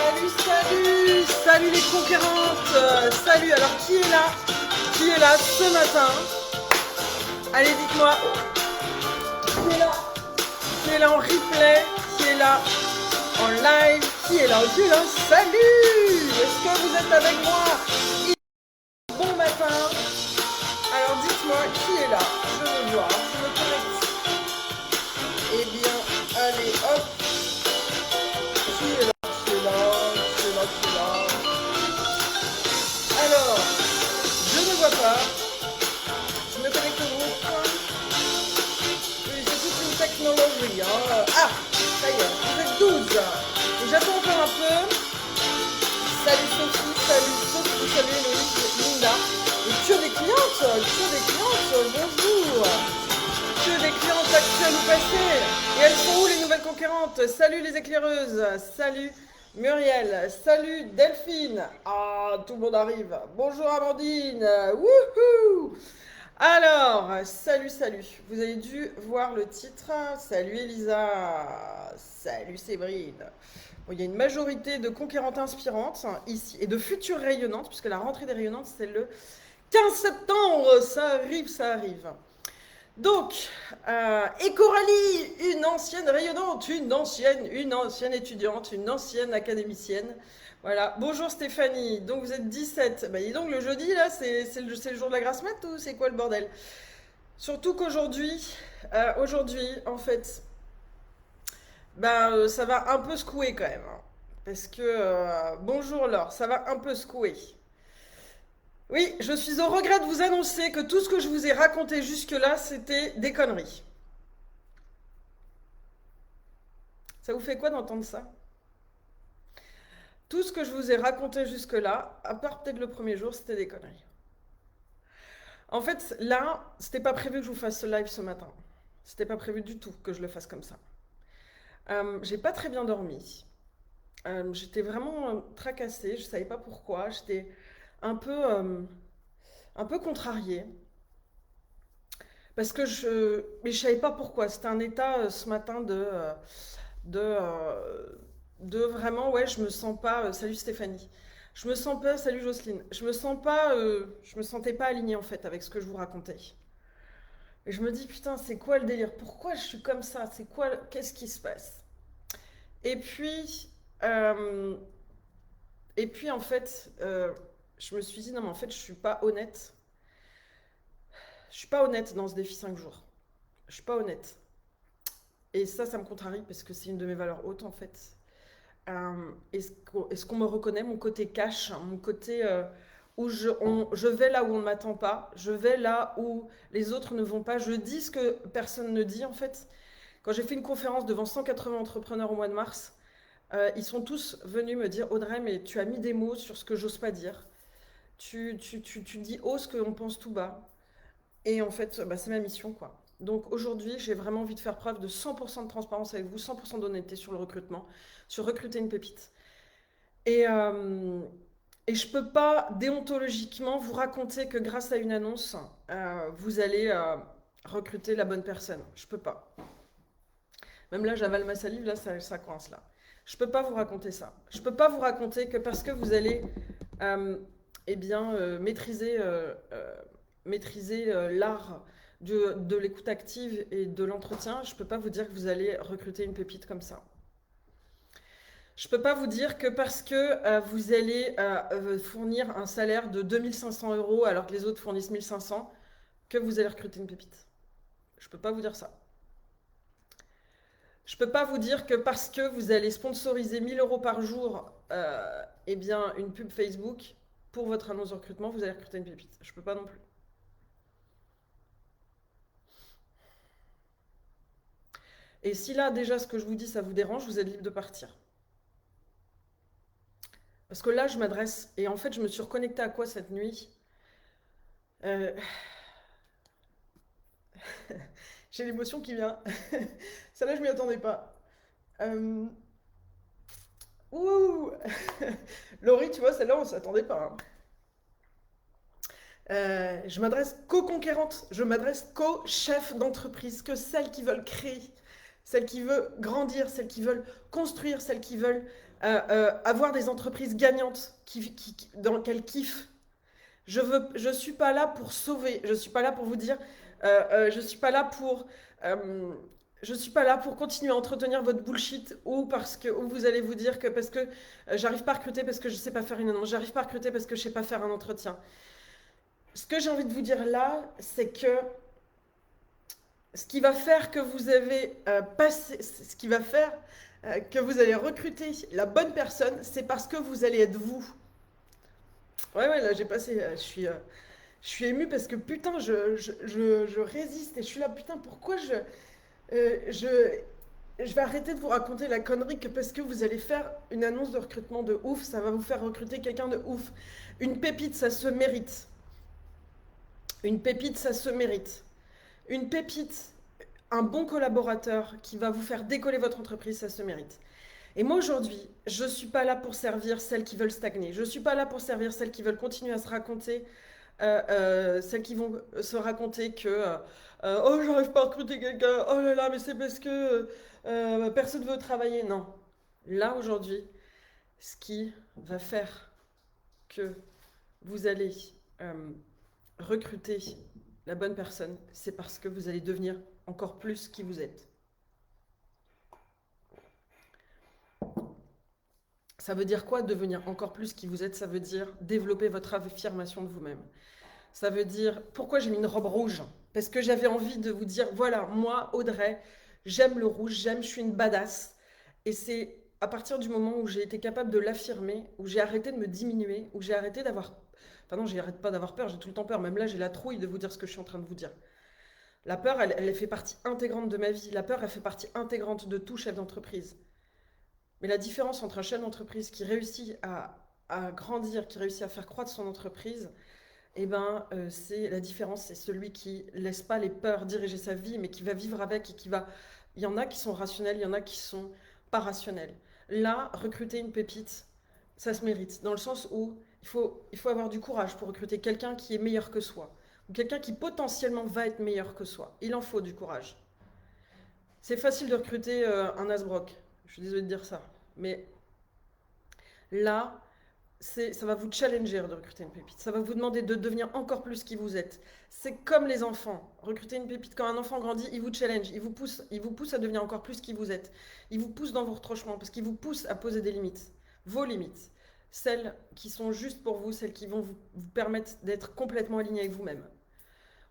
Salut, salut, salut les conquérantes, salut. Alors qui est là? Qui est là ce matin? Allez, dites-moi. Qui est là? Qui est là en replay? Qui est là en live? Qui est là? Qui est là? Salut! Est-ce que vous êtes avec moi? Bon matin. Alors dites-moi qui est là? Je veux voir, je me connecte. Eh bien, allez, hop. Qui est là? Qui est là? Qui est là? Qui est là? Alors, je ne vois pas. Je me connecte au groupe. Oui, c'est toute une technologie. Hein. Ah, ça y est, vous êtes 12. Et j'attends encore un peu. Salut Sophie, salut Héloïse, Linda. Et que des clientes, bonjour. Que des clientes actuelles ou passées. Et elles sont où les nouvelles conquérantes? Salut les éclaireuses, salut Muriel, salut Delphine. Ah, tout le monde arrive. Bonjour Amandine, wouhou. Alors, salut, salut. Vous avez dû voir le titre. Salut Elisa, salut Séverine. Bon, il y a une majorité de conquérantes inspirantes ici et de futures rayonnantes, puisque la rentrée des rayonnantes, c'est le 15 septembre. Ça arrive, ça arrive. Donc, et Coralie, une ancienne rayonnante, une ancienne étudiante, une ancienne académicienne. Voilà. Bonjour Stéphanie. Donc vous êtes 17. Bah dis donc, le jeudi, là, c'est le jour de la grasse mat ou c'est quoi le bordel? Surtout qu'aujourd'hui, en fait, ça va un peu secouer quand même. Hein. Parce que, bonjour Laure, ça va un peu secouer. Oui, je suis au regret de vous annoncer que tout ce que je vous ai raconté jusque-là, c'était des conneries. Ça vous fait quoi d'entendre ça? Tout ce que je vous ai raconté jusque-là, à part peut-être le premier jour, c'était des conneries. En fait, là, c'était pas prévu que je vous fasse ce live ce matin. C'était pas prévu du tout que je le fasse comme ça. J'ai pas très bien dormi. J'étais vraiment tracassée, je savais pas pourquoi. J'étais un peu, euh, un peu contrariée. Mais je savais pas pourquoi. C'était un état ce matin de, euh, de vraiment, ouais, je me sens pas. Salut Stéphanie. Je me sens pas. Salut Jocelyne. Je me sens pas. Je me sentais pas alignée en fait avec ce que je vous racontais. Et je me dis putain, c'est quoi le délire? Pourquoi je suis comme ça? C'est quoi? Qu'est-ce qui se passe? Et puis, euh, et puis en fait, je me suis dit non mais en fait, je suis pas honnête. Je suis pas honnête dans ce défi 5 jours. Je suis pas honnête. Et ça me contrarie parce que c'est une de mes valeurs hautes en fait. Est-ce qu'on me reconnaît, mon côté cash, mon côté où je vais là où on ne m'attend pas, je vais là où les autres ne vont pas, je dis ce que personne ne dit en fait. Quand j'ai fait une conférence devant 180 entrepreneurs au mois de mars, ils sont tous venus me dire Audrey, mais tu as mis des mots sur ce que j'ose pas dire. Tu dis haut ce qu'on pense tout bas. Et en fait, c'est ma mission, quoi. Donc aujourd'hui, j'ai vraiment envie de faire preuve de 100% de transparence avec vous, 100% d'honnêteté sur le recrutement, sur recruter une pépite. Et, euh, et je peux pas déontologiquement vous raconter que grâce à une annonce, vous allez recruter la bonne personne. Je peux pas. Même là, j'avale ma salive, là, ça coince là. Je peux pas vous raconter ça. Je peux pas vous raconter que parce que vous allez euh, maîtriser l'art de l'écoute active et de l'entretien, je peux pas vous dire que vous allez recruter une pépite comme ça. Je peux pas vous dire que parce que vous allez fournir un salaire de 2500 euros alors que les autres fournissent 1500, que vous allez recruter une pépite. Je peux pas vous dire ça. Je peux pas vous dire que parce que vous allez sponsoriser 1000 euros par jour, une pub Facebook pour votre annonce de recrutement, vous allez recruter une pépite. Je peux pas non plus. Et si là déjà ce que je vous dis ça vous dérange, vous êtes libre de partir. Parce que là je m'adresse, et en fait je me suis reconnectée à quoi cette nuit? Euh, J'ai l'émotion qui vient. Celle-là je m'y attendais pas. Euh, Ouh. Laurie, tu vois, celle-là on s'attendait pas. Hein. Je m'adresse qu'aux conquérantes, je m'adresse qu'aux chefs d'entreprise, que celles qui veulent créer, celles qui veulent grandir, celles qui veulent construire, celles qui veulent avoir des entreprises gagnantes dans lesquelles kiffent. Je suis pas là pour sauver, je suis pas là pour vous dire, je suis pas là pour, je suis pas là pour continuer à entretenir votre bullshit ou parce que ou vous allez vous dire que parce que j'arrive pas à recruter parce que je sais pas faire une annonce, j'arrive pas à recruter parce que je sais pas faire un entretien. Ce que j'ai envie de vous dire là, c'est que ce qui va faire que vous avez passé, ce qui va faire que vous allez recruter la bonne personne, c'est parce que vous allez être vous. Ouais, ouais, là j'ai passé, je suis émue parce que putain, je résiste et je suis là, putain, pourquoi je vais arrêter de vous raconter la connerie que parce que vous allez faire une annonce de recrutement de ouf, ça va vous faire recruter quelqu'un de ouf. Une pépite, ça se mérite. Une pépite, ça se mérite. Une pépite, un bon collaborateur qui va vous faire décoller votre entreprise, ça se mérite. Et moi aujourd'hui, je ne suis pas là pour servir celles qui veulent stagner. Je ne suis pas là pour servir celles qui veulent continuer à se raconter, celles qui vont se raconter que oh j'arrive pas à recruter quelqu'un, oh là là mais c'est parce que personne veut travailler. Non. Là aujourd'hui, ce qui va faire que vous allez recruter la bonne personne, c'est parce que vous allez devenir encore plus qui vous êtes. Ça veut dire quoi devenir encore plus qui vous êtes? Ça veut dire développer votre affirmation de vous-même. Ça veut dire pourquoi j'ai mis une robe rouge? Parce que j'avais envie de vous dire voilà, moi, Audrey, j'aime le rouge, je suis une badass. Et c'est à partir du moment où j'ai été capable de l'affirmer, où j'ai arrêté de me diminuer, où j'ai arrêté d'avoir. Enfin non, j'arrête pas d'avoir peur, j'ai tout le temps peur. Même là, j'ai la trouille de vous dire ce que je suis en train de vous dire. La peur, elle fait partie intégrante de ma vie. La peur, elle fait partie intégrante de tout chef d'entreprise. Mais la différence entre un chef d'entreprise qui réussit à grandir, qui réussit à faire croître son entreprise, eh ben, c'est la différence, c'est celui qui laisse pas les peurs diriger sa vie, mais qui va vivre avec et qui va. Il y en a qui sont rationnels, il y en a qui sont pas rationnels. Là, recruter une pépite, ça se mérite, dans le sens où il faut avoir du courage pour recruter quelqu'un qui est meilleur que soi, ou quelqu'un qui potentiellement va être meilleur que soi. Il en faut du courage. C'est facile de recruter un Asbrock, je suis désolée de dire ça, mais là, ça va vous challenger de recruter une pépite. Ça va vous demander de devenir encore plus qui vous êtes. C'est comme les enfants. Recruter une pépite, quand un enfant grandit, il vous challenge, il vous pousse à devenir encore plus qui vous êtes. Il vous pousse dans vos retranchements parce qu'il vous pousse à poser des limites. Vos limites. Celles qui sont justes pour vous, celles qui vont vous permettre d'être complètement aligné avec vous-même.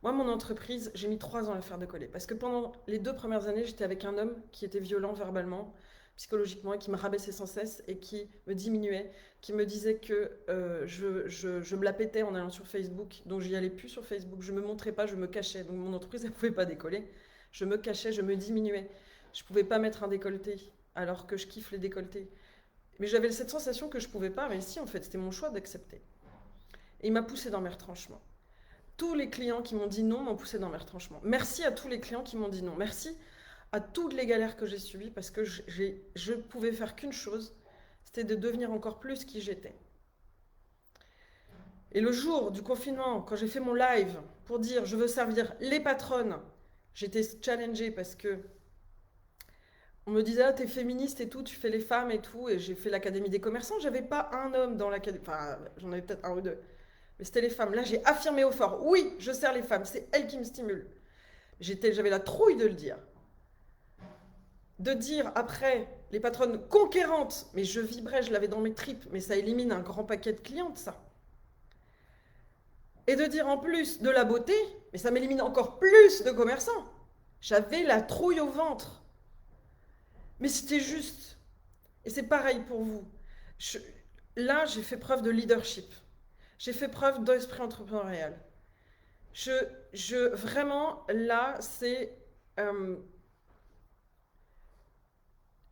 Moi, mon entreprise, j'ai mis 3 ans à la faire décoller. Parce que pendant les 2 premières années, j'étais avec un homme qui était violent verbalement, psychologiquement, et qui me rabaissait sans cesse et qui me diminuait, qui me disait que je me la pétais en allant sur Facebook, donc j'y allais plus sur Facebook, je me montrais pas, je me cachais, donc mon entreprise elle pouvait pas décoller, je me cachais, je me diminuais, je pouvais pas mettre un décolleté alors que je kiffe les décolletés, mais j'avais cette sensation que je pouvais pas, mais si en fait c'était mon choix d'accepter, et il m'a poussé dans mes retranchements. Tous les clients qui m'ont dit non m'ont poussé dans mes retranchements. Merci à tous les clients qui m'ont dit non, merci à toutes les galères que j'ai subies parce que je pouvais faire qu'une chose, c'était de devenir encore plus qui j'étais. Et le jour du confinement, quand j'ai fait mon live pour dire je veux servir les patronnes, j'étais challengée parce que on me disait ah, t'es féministe et tout, tu fais les femmes et tout, et j'ai fait l'académie des commerçants, j'avais pas un homme dans l'académie, enfin j'en avais peut-être un ou deux, mais c'était les femmes. Là j'ai affirmé au fort, oui je sers les femmes, c'est elles qui me stimulent. J'avais la trouille de le dire. De dire après les patronnes conquérantes, mais je vibrais, je l'avais dans mes tripes, mais ça élimine un grand paquet de clientes, ça. Et de dire en plus de la beauté, mais ça m'élimine encore plus de commerçants. J'avais la trouille au ventre. Mais c'était juste. Et c'est pareil pour vous. Là, j'ai fait preuve de leadership. J'ai fait preuve d'esprit entrepreneurial. Vraiment, là, c'est...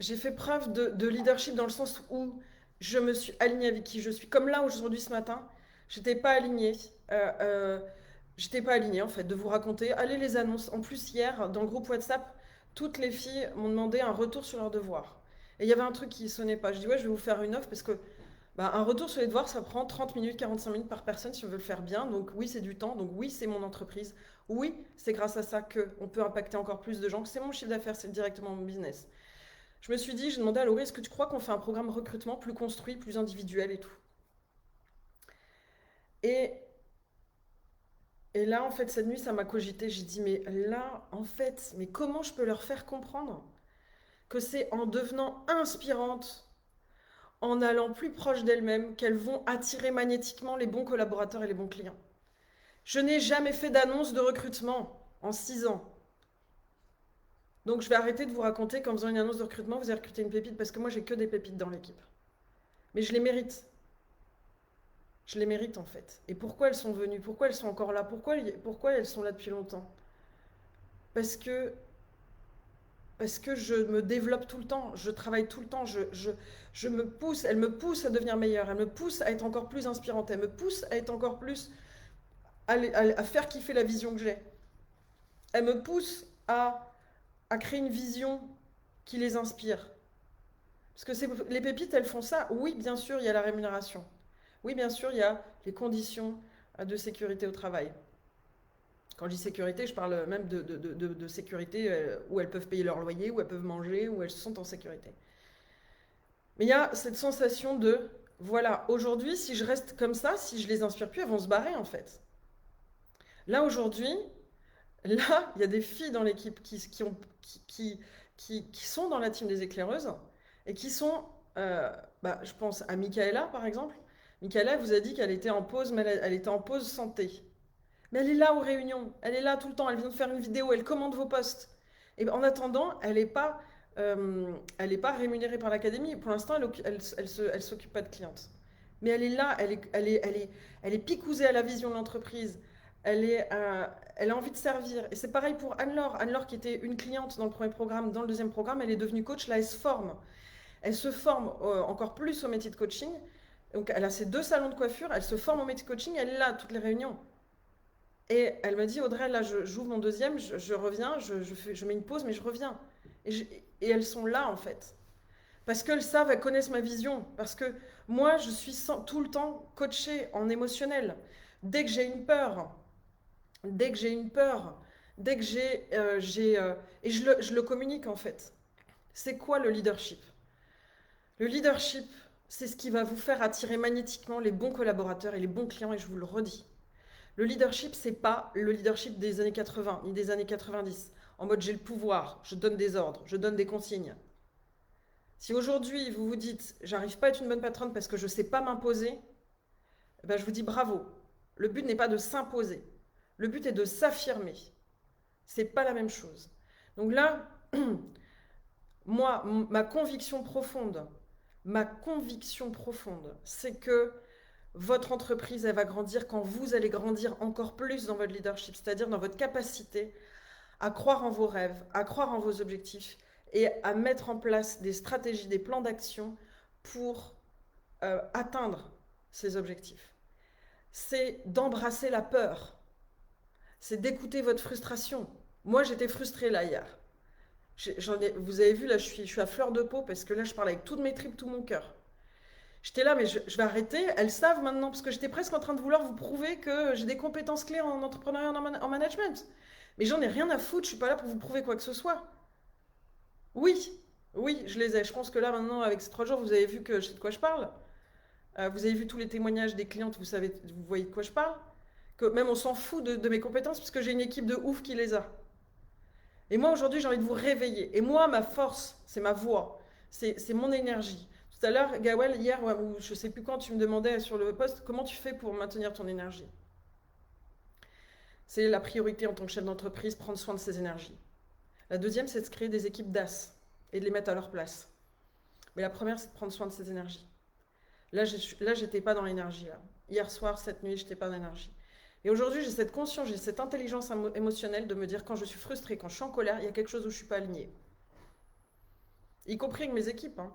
j'ai fait preuve de leadership dans le sens où je me suis alignée avec qui je suis. Comme là, aujourd'hui, ce matin, j'étais pas alignée. J'étais pas alignée, en fait, de vous raconter. Allez, les annonces. En plus, hier, dans le groupe WhatsApp, toutes les filles m'ont demandé un retour sur leurs devoirs. Et il y avait un truc qui sonnait pas. Je dis, ouais, je vais vous faire une offre parce que un retour sur les devoirs, ça prend 30 minutes, 45 minutes par personne si on veut le faire bien. Donc oui, c'est du temps. Donc oui, c'est mon entreprise. Oui, c'est grâce à ça qu'on peut impacter encore plus de gens. Que c'est mon chiffre d'affaires, c'est directement mon business. Je me suis dit, j'ai demandé à Laurie, est-ce que tu crois qu'on fait un programme recrutement plus construit, plus individuel et tout? Et, et là, en fait, cette nuit, ça m'a cogité. J'ai dit, mais là, en fait, mais comment je peux leur faire comprendre que c'est en devenant inspirantes, en allant plus proche d'elles-mêmes, qu'elles vont attirer magnétiquement les bons collaborateurs et les bons clients. Je n'ai jamais fait d'annonce de recrutement en 6 ans. Donc je vais arrêter de vous raconter qu'en faisant une annonce de recrutement, vous avez recruté une pépite, parce que moi j'ai que des pépites dans l'équipe. Mais je les mérite. Je les mérite en fait. Et pourquoi elles sont venues? Pourquoi elles sont encore là? Pourquoi elles sont là depuis longtemps? Parce que, parce que je me développe tout le temps, je travaille tout le temps, je me pousse, elles me poussent à devenir meilleure, elles me poussent à être encore plus inspirante, elles me poussent à être encore plus, à faire kiffer la vision que j'ai. Elles me poussent à créer une vision qui les inspire. Parce que les pépites, elles font ça. Oui, bien sûr, il y a la rémunération. Oui, bien sûr, il y a les conditions de sécurité au travail. Quand je dis sécurité, je parle même de sécurité où elles peuvent payer leur loyer, où elles peuvent manger, où elles sont en sécurité. Mais il y a cette sensation de, voilà, aujourd'hui, si je reste comme ça, si je les inspire plus, elles vont se barrer en fait. Là, aujourd'hui, là, il y a des filles dans l'équipe qui sont dans la team des éclaireuses et qui sont, je pense à Michaela par exemple. Michaela vous a dit qu'elle était en pause, mais elle était en pause santé. Mais elle est là aux réunions, elle est là tout le temps, elle vient de faire une vidéo, elle commande vos posts. Et en attendant, elle est pas rémunérée par l'académie. Pour l'instant, elle s'occupe pas de clientes. Mais elle est là, elle est picousée à la vision de l'entreprise. Elle a envie de servir. Et c'est pareil pour Anne-Laure. Anne-Laure, qui était une cliente dans le premier programme, dans le deuxième programme, elle est devenue coach. Là, elle se forme. Elle se forme encore plus au métier de coaching. Donc, elle a ses 2 salons de coiffure. Elle se forme au métier de coaching. Elle est là à toutes les réunions. Et elle me dit, Audrey, là, j'ouvre mon deuxième, je reviens, je mets une pause, mais je reviens. Et elles sont là, en fait. Parce qu'elles savent, elles connaissent ma vision. Parce que moi, je suis tout le temps coachée en émotionnel. Dès que j'ai une peur, dès que j'ai une peur, dès que et je le communique, en fait. C'est quoi le leadership? Le leadership, c'est ce qui va vous faire attirer magnétiquement les bons collaborateurs et les bons clients, et je vous le redis. Le leadership, c'est pas le leadership des années 80 ni des années 90. En mode j'ai le pouvoir, je donne des ordres, je donne des consignes. Si aujourd'hui vous vous dites j'arrive pas à être une bonne patronne parce que je sais pas m'imposer, je vous dis bravo. Le but n'est pas de s'imposer. Le but est de s'affirmer. C'est pas la même chose. Donc là, moi, ma conviction profonde, c'est que votre entreprise, elle va grandir quand vous allez grandir encore plus dans votre leadership, c'est-à-dire dans votre capacité à croire en vos rêves, à croire en vos objectifs et à mettre en place des stratégies, des plans d'action pour atteindre ces objectifs. C'est d'embrasser la peur, c'est d'écouter votre frustration. Moi, j'étais frustrée là hier. Vous avez vu, là, je suis à fleur de peau parce que là, je parle avec toutes mes tripes, tout mon cœur. J'étais là, mais je vais arrêter. Elles savent maintenant, parce que j'étais presque en train de vouloir vous prouver que j'ai des compétences clés en entrepreneuriat, en management. Mais j'en ai rien à foutre, je suis pas là pour vous prouver quoi que ce soit. Oui, oui, je les ai. Je pense que là, maintenant, avec ces 3 jours, vous avez vu que je sais de quoi je parle. Vous avez vu tous les témoignages des clientes, vous voyez de quoi je parle. Que même on s'en fout de mes compétences, parce que j'ai une équipe de ouf qui les a. Et moi, aujourd'hui, j'ai envie de vous réveiller. Et moi, ma force, c'est ma voix, c'est mon énergie. Tout à l'heure, Gawel, hier, ou je sais plus quand, tu me demandais sur le poste, comment tu fais pour maintenir ton énergie? C'est la priorité en tant que chef d'entreprise, prendre soin de ses énergies. La deuxième, c'est de créer des équipes d'as et de les mettre à leur place. Mais la première, c'est de prendre soin de ses énergies. Là, j'étais pas dans l'énergie. Là. Hier soir, cette nuit, j'étais pas dans l'énergie. Et aujourd'hui, j'ai cette conscience, j'ai cette intelligence émotionnelle de me dire quand je suis frustrée, quand je suis en colère, il y a quelque chose où je suis pas alignée. Y compris avec mes équipes. Hein.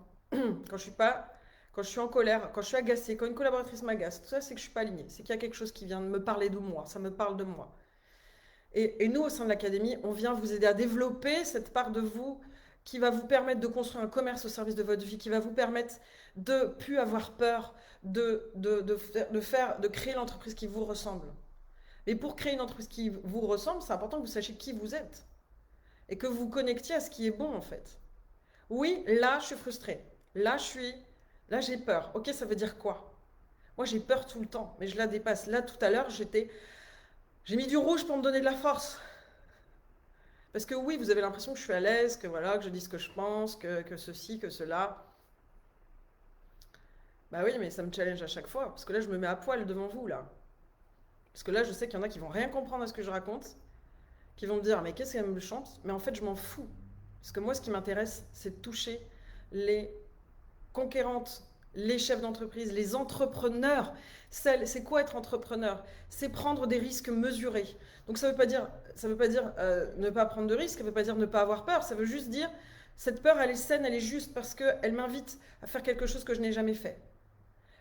Quand je suis en colère, quand je suis agacée, quand une collaboratrice m'agace, tout ça, c'est que je suis pas alignée. C'est qu'il y a quelque chose qui vient de me parler de moi. Ça me parle de moi. Et nous, au sein de l'académie, on vient vous aider à développer cette part de vous qui va vous permettre de construire un commerce au service de votre vie, qui va vous permettre de plus avoir peur, de créer l'entreprise qui vous ressemble. Mais pour créer une entreprise qui vous ressemble, c'est important que vous sachiez qui vous êtes et que vous vous connectiez à ce qui est bon en fait. Oui, là, je suis frustrée. Là, là, j'ai peur. Ok, ça veut dire quoi? Moi, j'ai peur tout le temps, mais je la dépasse. Là, tout à l'heure, j'ai mis du rouge pour me donner de la force. Parce que oui, vous avez l'impression que je suis à l'aise, que voilà, que je dis ce que je pense, que ceci, que cela. Bah oui, mais ça me challenge à chaque fois. Parce que là, je me mets à poil devant vous, là. Parce que là, je sais qu'il y en a qui vont rien comprendre à ce que je raconte, qui vont me dire, mais qu'est-ce qu'elle me chante? Mais en fait, je m'en fous. Parce que moi, ce qui m'intéresse, c'est de toucher les conquérantes, les chefs d'entreprise, les entrepreneurs. C'est quoi être entrepreneur? C'est prendre des risques mesurés. Donc ça veut pas dire ne pas prendre de risques, ça veut pas dire ne pas avoir peur, ça veut juste dire cette peur, elle est saine, elle est juste parce qu'elle m'invite à faire quelque chose que je n'ai jamais fait.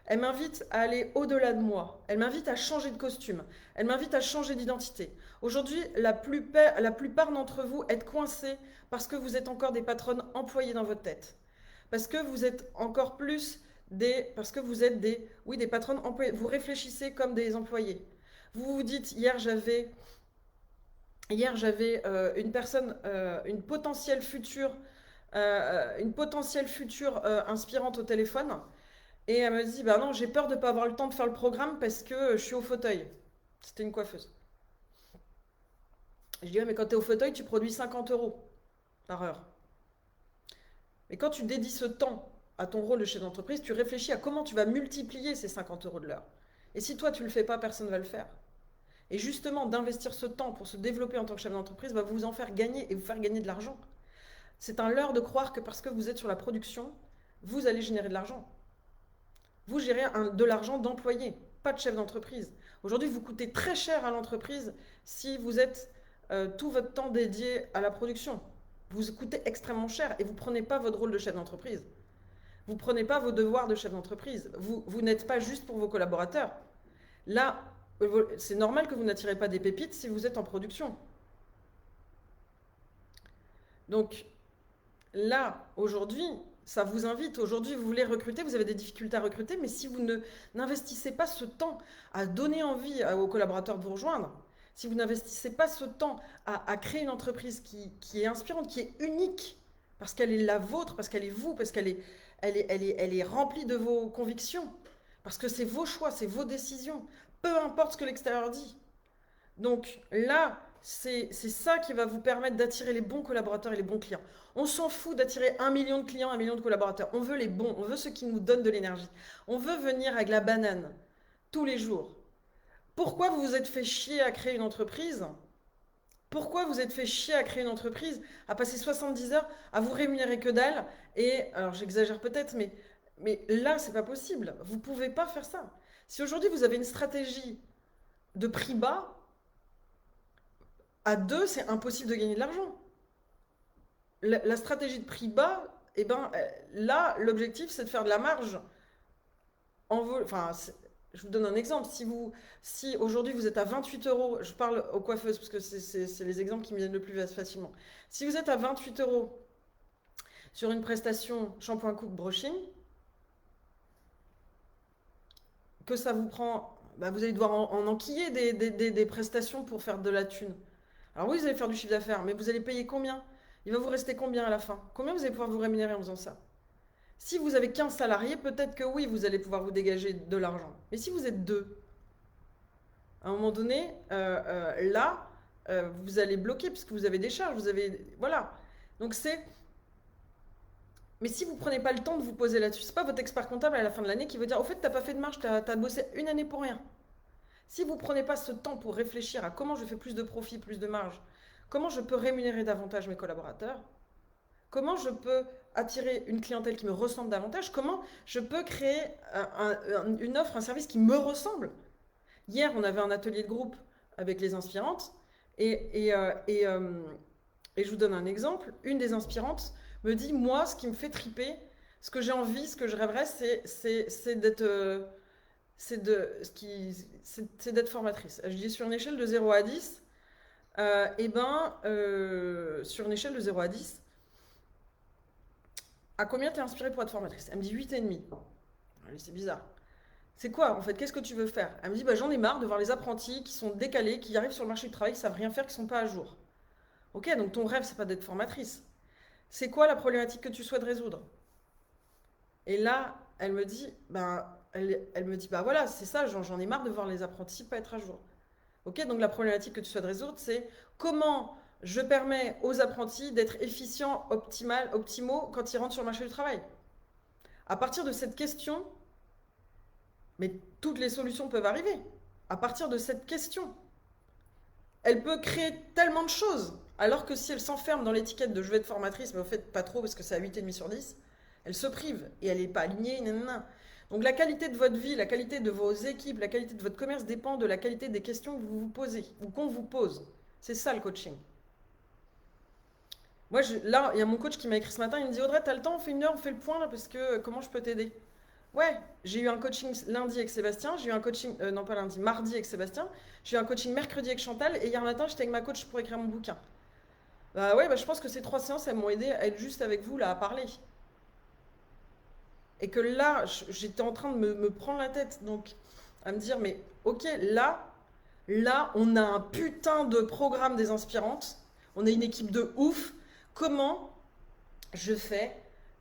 Elle m'invite à aller au-delà de moi. Elle m'invite à changer de costume. Elle m'invite à changer d'identité. Aujourd'hui, la plupart d'entre vous êtes coincés parce que vous êtes encore des patronnes employées dans votre tête. Parce que vous êtes encore plus parce que vous êtes oui, des patronnes employées. Vous réfléchissez comme des employés. Vous vous dites, une personne, une potentielle future inspirante au téléphone. Et elle me dit, bah non, j'ai peur de ne pas avoir le temps de faire le programme parce que je suis au fauteuil. C'était une coiffeuse. Je dis, ouais, mais quand tu es au fauteuil, tu produis 50 euros par heure. Mais quand tu dédies ce temps à ton rôle de chef d'entreprise, tu réfléchis à comment tu vas multiplier ces 50 euros de l'heure. Et si toi, tu ne le fais pas, personne ne va le faire. Et justement, d'investir ce temps pour se développer en tant que chef d'entreprise va vous en faire gagner et vous faire gagner de l'argent. C'est un leurre de croire que parce que vous êtes sur la production, vous allez générer de l'argent. Vous gérez de l'argent d'employé, pas de chef d'entreprise. Aujourd'hui, vous coûtez très cher à l'entreprise si vous êtes tout votre temps dédié à la production. Vous coûtez extrêmement cher et vous ne prenez pas votre rôle de chef d'entreprise. Vous ne prenez pas vos devoirs de chef d'entreprise. Vous n'êtes pas juste pour vos collaborateurs. Là, c'est normal que vous n'attirez pas des pépites si vous êtes en production. Donc là, aujourd'hui, ça vous invite. Aujourd'hui, vous voulez recruter, vous avez des difficultés à recruter, mais si vous n'investissez pas ce temps à donner envie aux collaborateurs de vous rejoindre, si vous n'investissez pas ce temps à créer une entreprise qui est inspirante, qui est unique, parce qu'elle est la vôtre, parce qu'elle est vous, parce elle est remplie de vos convictions, parce que c'est vos choix, c'est vos décisions, peu importe ce que l'extérieur dit. Donc là, c'est ça qui va vous permettre d'attirer les bons collaborateurs et les bons clients. On s'en fout d'attirer 1 million de clients, 1 million de collaborateurs. On veut les bons, on veut ceux qui nous donnent de l'énergie. On veut venir avec la banane tous les jours. Pourquoi vous vous êtes fait chier à créer une entreprise? Pourquoi vous êtes fait chier à créer une entreprise, à passer 70 heures, à vous rémunérer que dalle? Et, alors j'exagère peut-être, mais là, c'est pas possible. Vous pouvez pas faire ça. Si aujourd'hui vous avez une stratégie de prix bas, à deux, c'est impossible de gagner de l'argent. La stratégie de prix bas, eh ben, là, l'objectif, c'est de faire de la marge. Enfin, je vous donne un exemple. Si aujourd'hui vous êtes à 28 euros, je parle aux coiffeuses parce que c'est les exemples qui me viennent le plus facilement. Si vous êtes à 28 euros sur une prestation shampoing coupe brushing, que ça vous prend, bah, vous allez devoir en enquiller des prestations pour faire de la thune. Alors oui, vous allez faire du chiffre d'affaires, mais vous allez payer combien? Il va vous rester combien à la fin? Combien vous allez pouvoir vous rémunérer en faisant ça? Si vous avez 15 salariés, peut-être que oui, vous allez pouvoir vous dégager de l'argent. Mais si vous êtes deux, à un moment donné, là, vous allez bloquer parce que vous avez des charges, vous avez... Voilà. Donc c'est... Mais si vous ne prenez pas le temps de vous poser là-dessus, c'est pas votre expert comptable à la fin de l'année qui va dire, au fait, t'as pas fait de marge, t'as bossé une année pour rien. Si vous ne prenez pas ce temps pour réfléchir à comment je fais plus de profit, plus de marge, comment je peux rémunérer davantage mes collaborateurs, comment je peux attirer une clientèle qui me ressemble davantage, comment je peux créer une offre, un service qui me ressemble. Hier, on avait un atelier de groupe avec les inspirantes et je vous donne un exemple. Une des inspirantes me dit, moi, ce qui me fait triper, ce que j'ai envie, ce que je rêverais, c'est d'être... c'est d'être formatrice. Je dis sur une échelle de 0 à 10, sur une échelle de 0 à 10, à combien t'es inspirée pour être formatrice? Elle me dit 8,5. C'est bizarre. C'est quoi en fait? Qu'est-ce que tu veux faire? Elle me dit, bah, j'en ai marre de voir les apprentis qui sont décalés, qui arrivent sur le marché du travail, qui savent rien faire, qui sont pas à jour. Ok, donc ton rêve, c'est pas d'être formatrice. c'est quoi la problématique que tu souhaites résoudre? Et là, elle me dit, bah voilà, c'est ça, j'en ai marre de voir les apprentis pas être à jour. Ok, donc la problématique que tu souhaites résoudre, c'est comment je permets aux apprentis d'être efficients, optimaux quand ils rentrent sur le marché du travail. À partir de cette question, mais toutes les solutions peuvent arriver. À partir de cette question, elle peut créer tellement de choses. Alors que si elle s'enferme dans l'étiquette de je vais être formatrice, mais au fait pas trop parce que c'est à 8,5 sur 10, elle se prive et elle n'est pas alignée. Nanana. Donc la qualité de votre vie, la qualité de vos équipes, la qualité de votre commerce dépend de la qualité des questions que vous vous posez ou qu'on vous pose. C'est ça le coaching. Moi, là, il y a mon coach qui m'a écrit ce matin, il me dit Audrey, t'as le temps, on fait 1 heure, on fait le point là, parce que comment je peux t'aider? Ouais, j'ai eu un coaching lundi avec Sébastien, j'ai eu un coaching, non pas lundi, mardi avec Sébastien, j'ai eu un coaching mercredi avec Chantal, et hier matin, j'étais avec ma coach pour écrire mon bouquin. Bah ouais, bah je pense que ces 3 séances, elles m'ont aidé à être juste avec vous là, à parler. Et que là, j'étais en train de me prendre la tête, donc à me dire, mais ok, là, on a un putain de programme des inspirantes, on a une équipe de ouf, comment je fais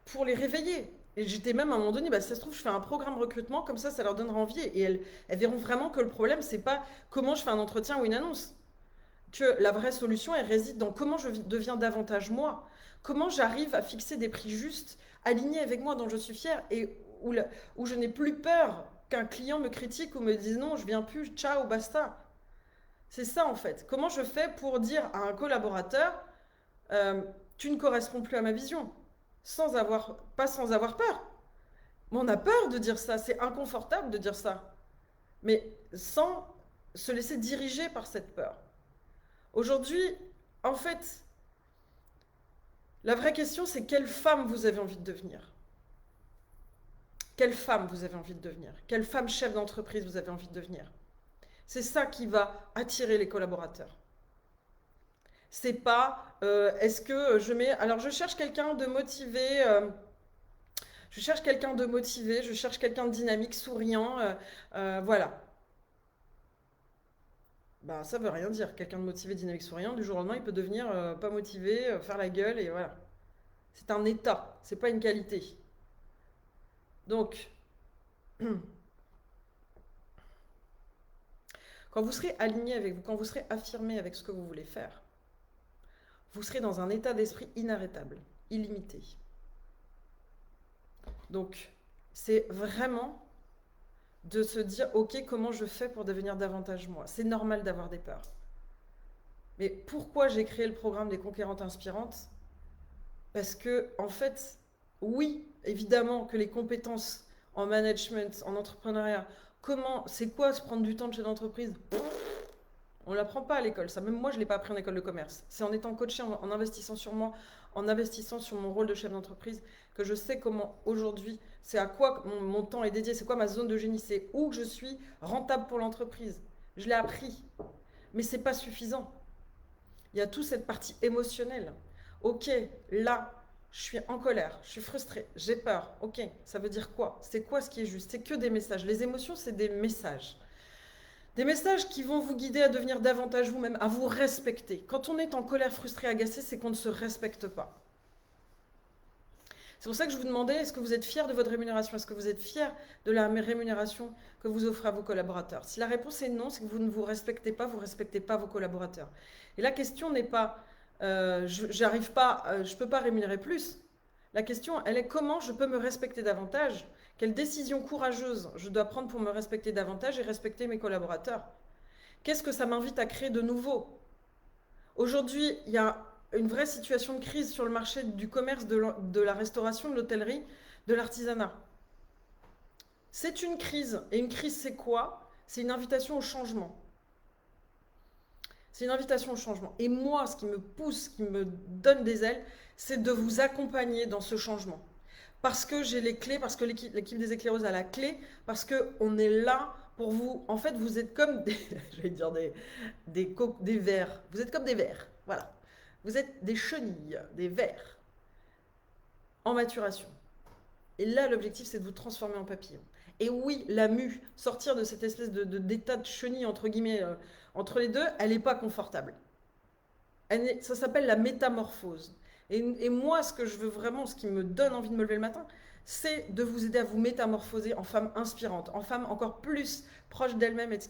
pour les réveiller? Et j'étais même à un moment donné, bah, si ça se trouve, je fais un programme recrutement, comme ça leur donnera envie. Et elles verront vraiment que le problème, c'est pas comment je fais un entretien ou une annonce. Que la vraie solution, elle réside dans comment je deviens davantage moi. Comment j'arrive à fixer des prix justes, alignés avec moi, dont je suis fière, et où je n'ai plus peur qu'un client me critique ou me dise non, je viens plus, ciao, basta. C'est ça en fait. Comment je fais pour dire à un collaborateur, tu ne corresponds plus à ma vision, pas sans avoir peur. Mais on a peur de dire ça, c'est inconfortable de dire ça, mais sans se laisser diriger par cette peur. Aujourd'hui, en fait, la vraie question, c'est quelle femme vous avez envie de devenir? Quelle femme vous avez envie de devenir? Quelle femme chef d'entreprise vous avez envie de devenir? C'est ça qui va attirer les collaborateurs. C'est pas est-ce que je mets. Alors je cherche quelqu'un de motivé. Je cherche quelqu'un de motivé, je cherche quelqu'un de dynamique, souriant, voilà. Bah, ça veut rien dire. Quelqu'un de motivé, dynamique, souriant, du jour au lendemain, il peut devenir pas motivé, faire la gueule, et voilà. C'est un état, c'est pas une qualité. Donc, quand vous serez aligné avec vous, quand vous serez affirmé avec ce que vous voulez faire, vous serez dans un état d'esprit inarrêtable, illimité. Donc, c'est vraiment de se dire, ok, comment je fais pour devenir davantage moi? C'est normal d'avoir des peurs. Mais pourquoi j'ai créé le programme des conquérantes inspirantes? Parce que, en fait, oui, évidemment que les compétences en management, en entrepreneuriat, c'est quoi se prendre du temps de chef d'entreprise? On ne l'apprend pas à l'école, ça. Même moi, je ne l'ai pas appris en école de commerce. C'est en étant coaché, en investissant sur moi, en investissant sur mon rôle de chef d'entreprise, que je sais comment aujourd'hui, c'est à quoi mon temps est dédié, c'est quoi ma zone de génie, c'est où je suis rentable pour l'entreprise. Je l'ai appris, mais c'est pas suffisant. Il y a toute cette partie émotionnelle. Ok, là, je suis en colère, je suis frustrée, j'ai peur. Ok, ça veut dire quoi? C'est quoi ce qui est juste? C'est que des messages. Les émotions, c'est des messages. Des messages qui vont vous guider à devenir davantage vous-même, à vous respecter. Quand on est en colère, frustré, agacé, c'est qu'on ne se respecte pas. C'est pour ça que je vous demandais, est-ce que vous êtes fier de votre rémunération? Est-ce que vous êtes fier de la rémunération que vous offrez à vos collaborateurs? Si la réponse est non, c'est que vous ne vous respectez pas vos collaborateurs. Et la question n'est pas, je peux pas rémunérer plus. La question, elle est comment je peux me respecter davantage? Quelle décision courageuse je dois prendre pour me respecter davantage et respecter mes collaborateurs? Qu'est-ce que ça m'invite à créer de nouveau? Aujourd'hui, il y a une vraie situation de crise sur le marché du commerce, de la restauration, de l'hôtellerie, de l'artisanat. C'est une crise. Et une crise, c'est quoi? C'est une invitation au changement. C'est une invitation au changement. Et moi, ce qui me pousse, ce qui me donne des ailes, c'est de vous accompagner dans ce changement. Parce que j'ai les clés, parce que l'équipe des éclaireuses a la clé, parce qu'on est là pour vous. En fait, vous êtes comme des, je vais dire des vers. Vous êtes comme des vers. Voilà. Vous êtes des chenilles, des vers en maturation. Et là, l'objectif, c'est de vous transformer en papillon. Et oui, la mue, sortir de cette espèce d'état de chenille, entre guillemets, entre les deux, elle n'est pas confortable. Ça s'appelle la métamorphose. Et moi, ce que je veux vraiment, ce qui me donne envie de me lever le matin, c'est de vous aider à vous métamorphoser en femme inspirante, en femme encore plus proche d'elle-même et de ce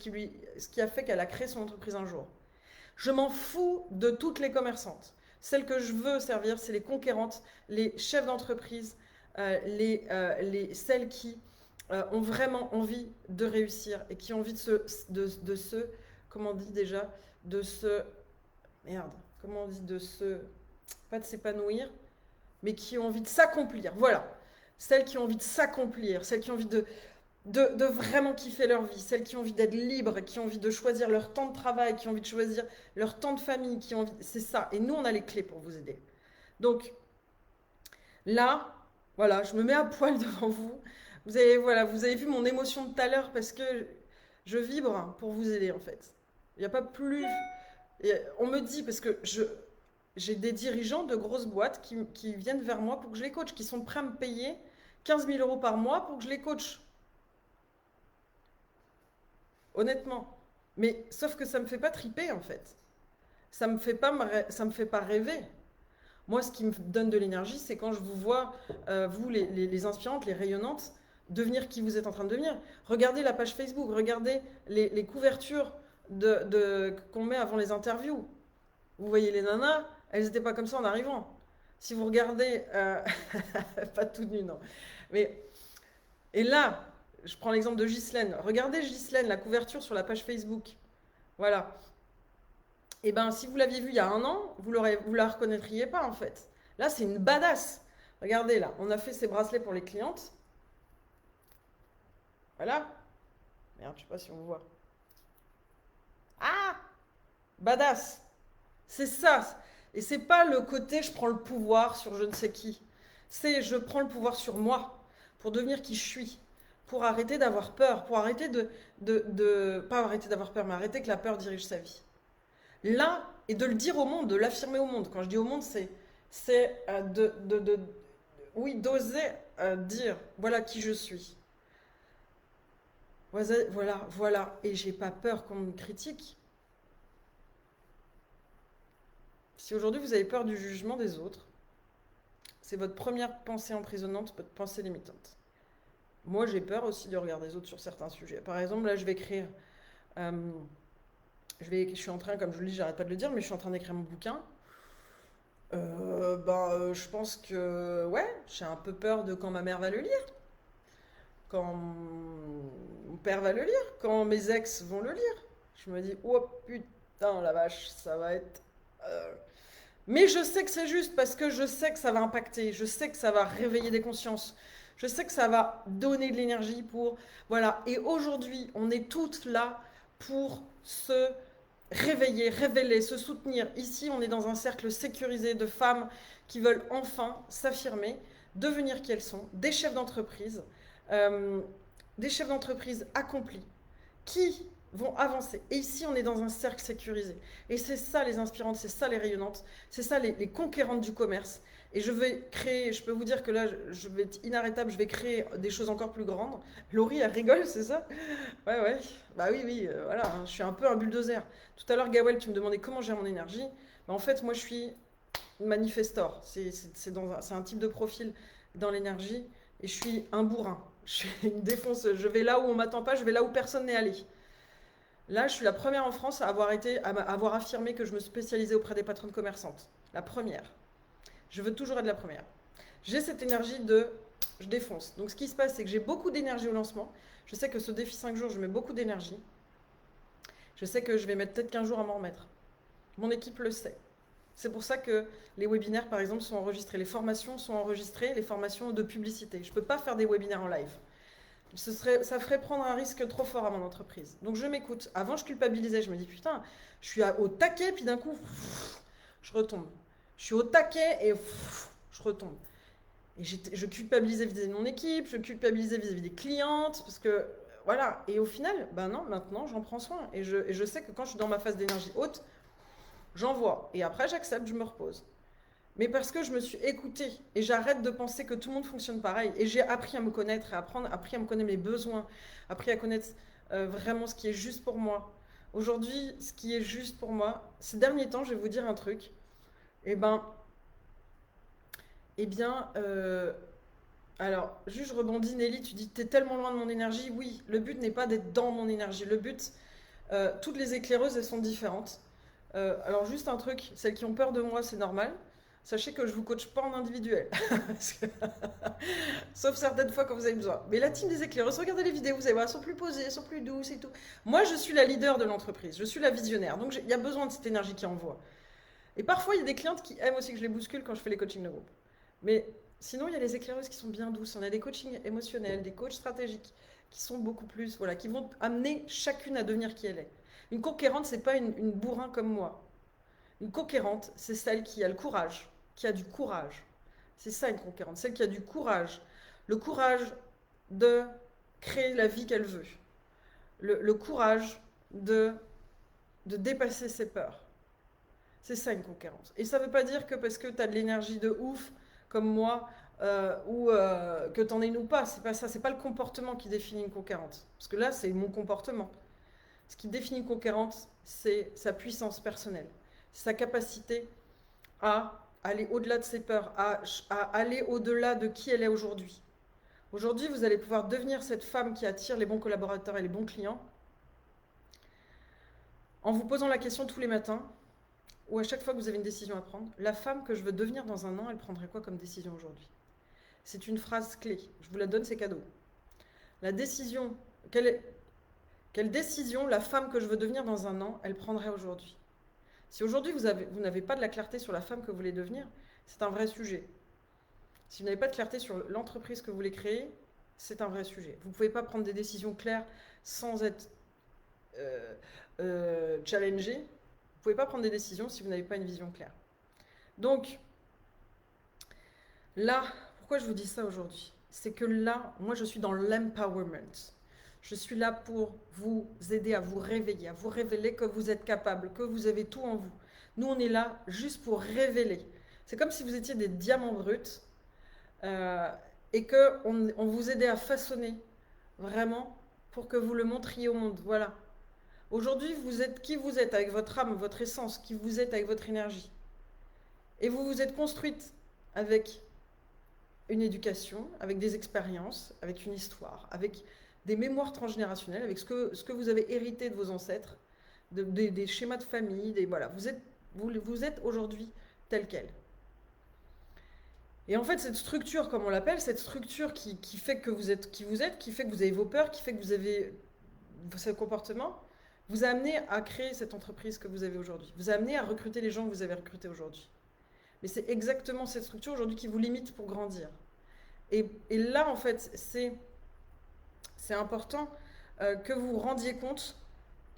qui a fait qu'elle a créé son entreprise un jour. Je m'en fous de toutes les commerçantes. Celles que je veux servir, c'est les conquérantes, les chefs d'entreprise, celles qui ont vraiment envie de réussir et qui ont envie de se comment on dit déjà, de se, merde, comment on dit, pas de s'épanouir, mais qui ont envie de s'accomplir. Voilà. Celles qui ont envie de s'accomplir, celles qui ont envie de vraiment kiffer leur vie, celles qui ont envie d'être libres, qui ont envie de choisir leur temps de travail, qui ont envie de choisir leur temps de famille, qui ont envie... C'est ça. Et nous, on a les clés pour vous aider. Donc, là, voilà, je me mets à poil devant vous. Vous avez vu mon émotion de tout à l'heure parce que je vibre pour vous aider, en fait. Il n'y a pas plus... On me dit, parce que j'ai des dirigeants de grosses boîtes qui viennent vers moi pour que je les coach, qui sont prêts à me payer 15 000 euros par mois pour que je les coach. Honnêtement. Mais sauf que ça me fait pas triper en fait. Ça me fait pas rêver. Moi, ce qui me donne de l'énergie, c'est quand je vous vois, vous les inspirantes, les rayonnantes, devenir qui vous êtes en train de devenir. Regardez la page Facebook, regardez les couvertures qu'on met avant les interviews. Vous voyez les nanas, elles n'étaient pas comme ça en arrivant. Si vous regardez, pas toutes nues, non. Mais, et là, je prends l'exemple de Ghislaine. Regardez Ghislaine, la couverture sur la page Facebook. Voilà. Et ben, si vous l'aviez vue il y a un an, vous la reconnaîtriez pas en fait. Là, c'est une badass. Regardez là, on a fait ces bracelets pour les clientes. Voilà. Merde, je sais pas si on voit. Ah, badass. C'est ça. Et c'est pas le côté je prends le pouvoir sur je ne sais qui. C'est je prends le pouvoir sur moi pour devenir qui je suis. Pour arrêter d'avoir peur. Pour arrêter pas arrêter d'avoir peur, mais arrêter que la peur dirige sa vie. Là, et de le dire au monde, de l'affirmer au monde. Quand je dis au monde, c'est oui, d'oser dire voilà qui je suis. Voilà. Et j'ai pas peur qu'on me critique. Si aujourd'hui vous avez peur du jugement des autres, c'est votre première pensée emprisonnante, votre pensée limitante. Moi, j'ai peur aussi du regard des autres sur certains sujets. Par exemple, là, je vais écrire. Je suis en train, comme je le dis, j'arrête pas de le dire, mais je suis en train d'écrire mon bouquin. Je pense que, ouais, j'ai un peu peur de quand ma mère va le lire, quand mon père va le lire, quand mes ex vont le lire. Je me dis, oh putain, la vache, ça va être. Mais je sais que c'est juste parce que je sais que ça va impacter, je sais que ça va réveiller des consciences, je sais que ça va donner de l'énergie pour. Voilà. Et aujourd'hui, on est toutes là pour se réveiller, révéler, se soutenir. Ici, on est dans un cercle sécurisé de femmes qui veulent enfin s'affirmer, devenir qui elles sont, des chefs d'entreprise accomplis, qui vont avancer. Et ici, on est dans un cercle sécurisé. Et c'est ça les inspirantes, c'est ça les rayonnantes, c'est ça les conquérantes du commerce. Et je vais créer, je peux vous dire que là, je vais être inarrêtable, je vais créer des choses encore plus grandes. Laurie, elle rigole, c'est ça? Ouais. Bah oui, voilà, hein, je suis un peu un bulldozer. Tout à l'heure, Gawel, tu me demandais comment gérer mon énergie. Bah, en fait, moi, je suis manifestor. C'est un type de profil dans l'énergie. Et je suis un bourrin. Je suis une défonceuse. Je vais là où on m'attend pas, je vais là où personne n'est allé. Là, je suis la première en France à avoir affirmé que je me spécialisais auprès des patronnes commerçantes. La première. Je veux toujours être la première. J'ai cette énergie je défonce. Donc ce qui se passe, c'est que j'ai beaucoup d'énergie au lancement. Je sais que ce défi 5 jours, je mets beaucoup d'énergie. Je sais que je vais mettre peut-être 15 jours à m'en remettre. Mon équipe le sait. C'est pour ça que les webinaires, par exemple, sont enregistrés. Les formations sont enregistrées, les formations de publicité. Je ne peux pas faire des webinaires en live. Ça ferait prendre un risque trop fort à mon entreprise. Donc je m'écoute. Avant, je culpabilisais. Je me dis, putain, je suis au taquet, puis d'un coup, je retombe. Je suis au taquet et je retombe. Et je culpabilisais vis-à-vis de mon équipe, je culpabilisais vis-à-vis des clientes, parce que, voilà. Et au final, non, maintenant, j'en prends soin. Et je sais que quand je suis dans ma phase d'énergie haute, j'envoie. Et après, j'accepte, je me repose. Mais parce que je me suis écoutée et j'arrête de penser que tout le monde fonctionne pareil. Et j'ai appris à me connaître, appris à me connaître mes besoins, appris à connaître vraiment ce qui est juste pour moi. Aujourd'hui, ce qui est juste pour moi, ces derniers temps, je vais vous dire un truc. Eh bien, alors, juste je rebondis, Nelly, tu dis que tu es tellement loin de mon énergie. Oui, le but n'est pas d'être dans mon énergie. Le but, toutes les éclaireuses, elles sont différentes. Alors, juste un truc, celles qui ont peur de moi, c'est normal. Sachez que je vous coach pas en individuel. Parce que- Sauf certaines fois quand vous avez besoin. Mais la team des éclaireuses, regardez les vidéos, vous allez voir, elles sont plus posées, elles sont plus douces et tout. Moi, je suis la leader de l'entreprise, je suis la visionnaire. Donc, il y a besoin de cette énergie qui envoie. Et parfois, il y a des clientes qui aiment aussi que je les bouscule quand je fais les coachings de groupe. Mais sinon, il y a les éclaireuses qui sont bien douces. On a des coachings émotionnels, des coachs stratégiques qui sont beaucoup plus, voilà, qui vont amener chacune à devenir qui elle est. Une conquérante, c'est pas une bourrin comme moi. Une conquérante, c'est celle qui a le courage, qui a du courage. C'est ça une conquérante, celle qui a du courage. Le courage de créer la vie qu'elle veut. Le courage de dépasser ses peurs. C'est ça une conquérance. Et ça ne veut pas dire que parce que tu as de l'énergie de ouf, comme moi, ou que t'en es ou pas. C'est pas ça. C'est pas le comportement qui définit une conquérante. Parce que là, c'est mon comportement. Ce qui définit une conquérante, c'est sa puissance personnelle. Sa capacité à aller au-delà de ses peurs, à aller au-delà de qui elle est aujourd'hui. Aujourd'hui, vous allez pouvoir devenir cette femme qui attire les bons collaborateurs et les bons clients en vous posant la question tous les matins, ou à chaque fois que vous avez une décision à prendre, la femme que je veux devenir dans un an, elle prendrait quoi comme décision aujourd'hui? C'est une phrase clé. Je vous la donne, c'est cadeau. La décision, quelle décision la femme que je veux devenir dans un an, elle prendrait aujourd'hui? Si aujourd'hui vous n'avez pas de la clarté sur la femme que vous voulez devenir, c'est un vrai sujet. Si vous n'avez pas de clarté sur l'entreprise que vous voulez créer, c'est un vrai sujet. Vous ne pouvez pas prendre des décisions claires sans être challengé. Vous ne pouvez pas prendre des décisions si vous n'avez pas une vision claire. Donc, là, pourquoi je vous dis ça aujourd'hui? C'est que là, moi, je suis dans l'empowerment. Je suis là pour vous aider à vous réveiller, à vous révéler que vous êtes capable, que vous avez tout en vous. Nous, on est là juste pour révéler. C'est comme si vous étiez des diamants bruts et qu'on vous aidait à façonner vraiment pour que vous le montriez au monde. Voilà. Aujourd'hui, vous êtes qui vous êtes avec votre âme, votre essence, qui vous êtes avec votre énergie. Et vous vous êtes construite avec une éducation, avec des expériences, avec une histoire, avec des mémoires transgénérationnelles, avec ce que vous avez hérité de vos ancêtres, des schémas de famille, voilà. Vous êtes aujourd'hui tel quel. Et en fait, cette structure, comme on l'appelle, cette structure qui fait que vous êtes qui vous êtes, qui fait que vous avez vos peurs, qui fait que vous avez ce comportement, vous a amené à créer cette entreprise que vous avez aujourd'hui. Vous a amené à recruter les gens que vous avez recrutés aujourd'hui. Mais c'est exactement cette structure aujourd'hui qui vous limite pour grandir. Et là, en fait, c'est important que vous vous rendiez compte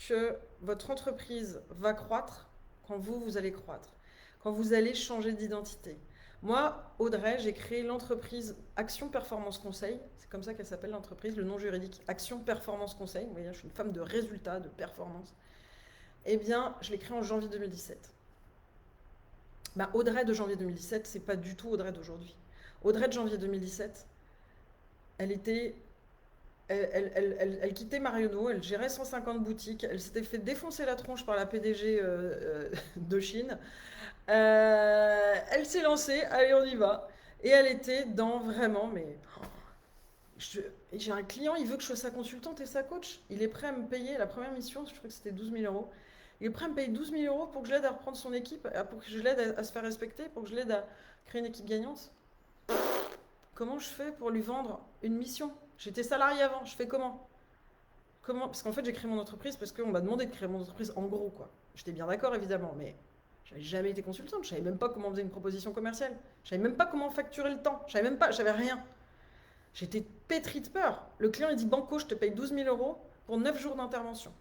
que votre entreprise va croître quand vous allez croître, quand vous allez changer d'identité. Moi, Audrey, j'ai créé l'entreprise Action Performance Conseil. C'est comme ça qu'elle s'appelle l'entreprise, le nom juridique Action Performance Conseil. Vous voyez, je suis une femme de résultats, de performance. Eh bien, je l'ai créée en janvier 2017. Ben, Audrey de janvier 2017, c'est pas du tout Audrey d'aujourd'hui. Audrey de janvier 2017, elle était elle quittait Marionneau, elle gérait 150 boutiques, elle s'était fait défoncer la tronche par la PDG de Chine. Elle s'est lancée, allez on y va. Et elle était dans vraiment, mais j'ai un client, il veut que je sois sa consultante et sa coach. Il est prêt à me payer la première mission, je crois que c'était 12 000 euros. Il est prêt à me payer 12 000 euros pour que je l'aide à reprendre son équipe, pour que je l'aide à se faire respecter, pour que je l'aide à créer une équipe gagnante. Comment je fais pour lui vendre une mission? J'étais salarié avant, je fais comment? Parce qu'en fait, j'ai créé mon entreprise parce qu'on m'a demandé de créer mon entreprise en gros, quoi. J'étais bien d'accord, évidemment, mais j'avais jamais été consultante, je savais même pas comment on faisait une proposition commerciale. Je savais même pas comment facturer le temps, je savais même pas, j'avais rien. J'étais pétrie de peur. Le client, il dit banco, je te paye 12 000 euros pour 9 jours d'intervention.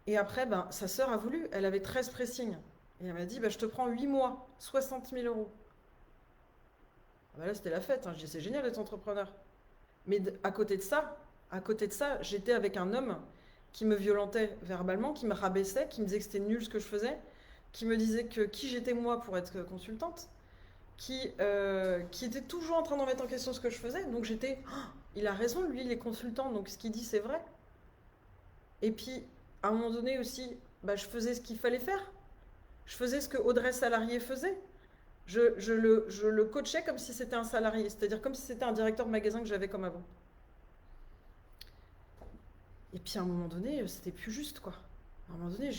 Et après, ben, sa sœur a voulu, elle avait 13 pressings. Et elle m'a dit, ben, je te prends 8 mois, 60 000 euros. Ah ben là, c'était la fête, hein. Je dis, c'est génial d'être entrepreneur. Mais à côté de ça, j'étais avec un homme qui me violentait verbalement, qui me rabaissait, qui me disait que c'était nul ce que je faisais, qui me disait que qui j'étais moi pour être consultante, qui était toujours en train d'en mettre en question ce que je faisais. Donc j'étais, oh, il a raison, lui, il est consultant, donc ce qu'il dit, c'est vrai. Et puis, à un moment donné aussi, bah, je faisais ce qu'il fallait faire. Je faisais ce que Audrey salariée faisait. Je le coachais comme si c'était un salarié, c'est-à-dire comme si c'était un directeur de magasin que j'avais comme avant. Et puis à un moment donné, c'était plus juste, quoi. À un moment donné,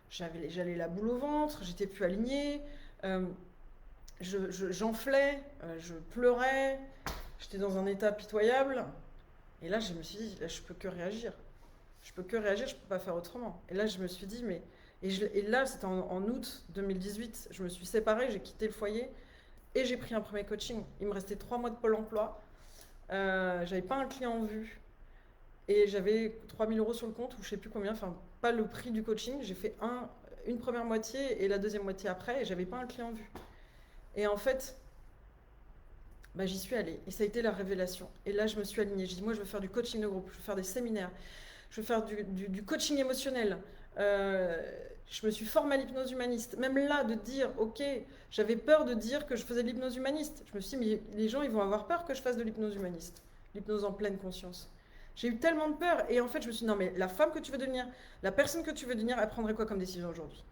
j'avais la boule au ventre, j'étais plus alignée, euh, j'enflais, je pleurais, j'étais dans un état pitoyable. Et là, je me suis dit, là, je peux que réagir. Je peux que réagir, je peux pas faire autrement. Et là, je me suis dit, mais. Et là, c'était en août 2018. Je me suis séparée, j'ai quitté le foyer et j'ai pris un premier coaching. Il me restait 3 mois de Pôle emploi. J'avais pas un client en vue. Et j'avais 3 000 € sur le compte, ou je sais plus combien, enfin, pas le prix du coaching. J'ai fait une première moitié et la deuxième moitié après, et j'avais pas un client en vue. Et en fait, bah, j'y suis allée. Et ça a été la révélation. Et là, je me suis alignée. J'ai dit, moi, je veux faire du coaching de groupe, je veux faire des séminaires, je veux faire du coaching émotionnel. Euh, je me suis formée à l'hypnose humaniste. Même là, de dire, ok, j'avais peur de dire que je faisais de l'hypnose humaniste. Je me suis dit, mais les gens, ils vont avoir peur que je fasse de l'hypnose humaniste. L'hypnose en pleine conscience. J'ai eu tellement de peur. Et en fait, je me suis dit, non, mais la femme que tu veux devenir, la personne que tu veux devenir, elle prendrait quoi comme décision aujourd'hui?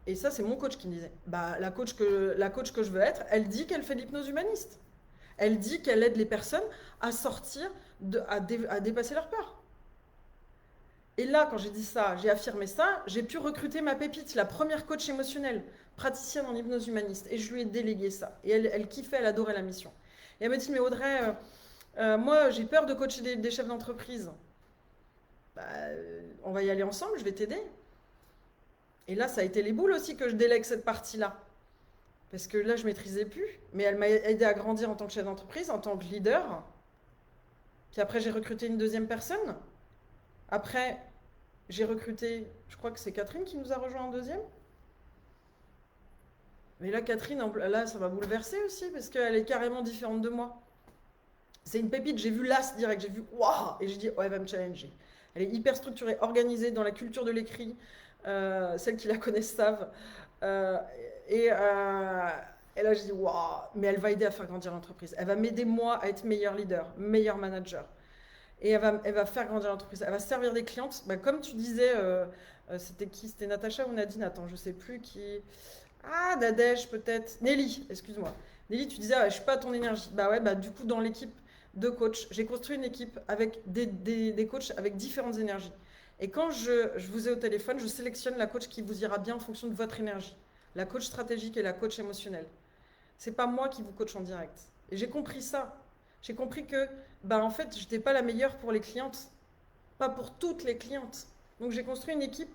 Et ça, c'est mon coach qui me disait, bah, la coach que je veux être, elle dit qu'elle fait de l'hypnose humaniste. Elle dit qu'elle aide les personnes à sortir, à dépasser leur peur. Et là, quand j'ai dit ça, j'ai affirmé ça, j'ai pu recruter ma pépite, la première coach émotionnelle, praticienne en hypnose humaniste. Et je lui ai délégué ça. Et elle kiffait, elle adorait la mission. Et elle me dit, mais Audrey, moi, j'ai peur de coacher des chefs d'entreprise. Bah, on va y aller ensemble, je vais t'aider. Et là, ça a été les boules aussi que je délègue cette partie-là. Parce que là, je maîtrisais plus. Mais elle m'a aidé à grandir en tant que chef d'entreprise, en tant que leader. Puis après, j'ai recruté une deuxième personne. Après, j'ai recruté, je crois que c'est Catherine qui nous a rejoint en deuxième. Mais là, Catherine, là, ça m'a bouleversée aussi, parce qu'elle est carrément différente de moi. C'est une pépite, j'ai vu l'as direct, j'ai vu waouh, et j'ai dit, ouais, elle va me challenger. Elle est hyper structurée, organisée dans la culture de l'écrit. Celles qui la connaissent savent. Euh, et, euh, et là, j'ai dit, waouh, mais elle va aider à faire grandir l'entreprise. Elle va m'aider, moi, à être meilleur leader, meilleur manager. Et elle va faire grandir l'entreprise. Elle va servir des clientes. Bah, comme tu disais, c'était qui? C'était Natacha ou Nadine? Attends, je sais plus qui. Ah, Nadège peut-être. Nelly, excuse-moi. Nelly, tu disais, ah, je suis pas à ton énergie. Bah ouais, bah du coup, dans l'équipe de coach, j'ai construit une équipe avec des coachs avec différentes énergies. Et quand je vous ai au téléphone, je sélectionne la coach qui vous ira bien en fonction de votre énergie. La coach stratégique et la coach émotionnelle. C'est pas moi qui vous coach en direct. Et j'ai compris ça. J'ai compris que, bah en fait, j'étais pas la meilleure pour les clientes. Pas pour toutes les clientes. Donc j'ai construit une équipe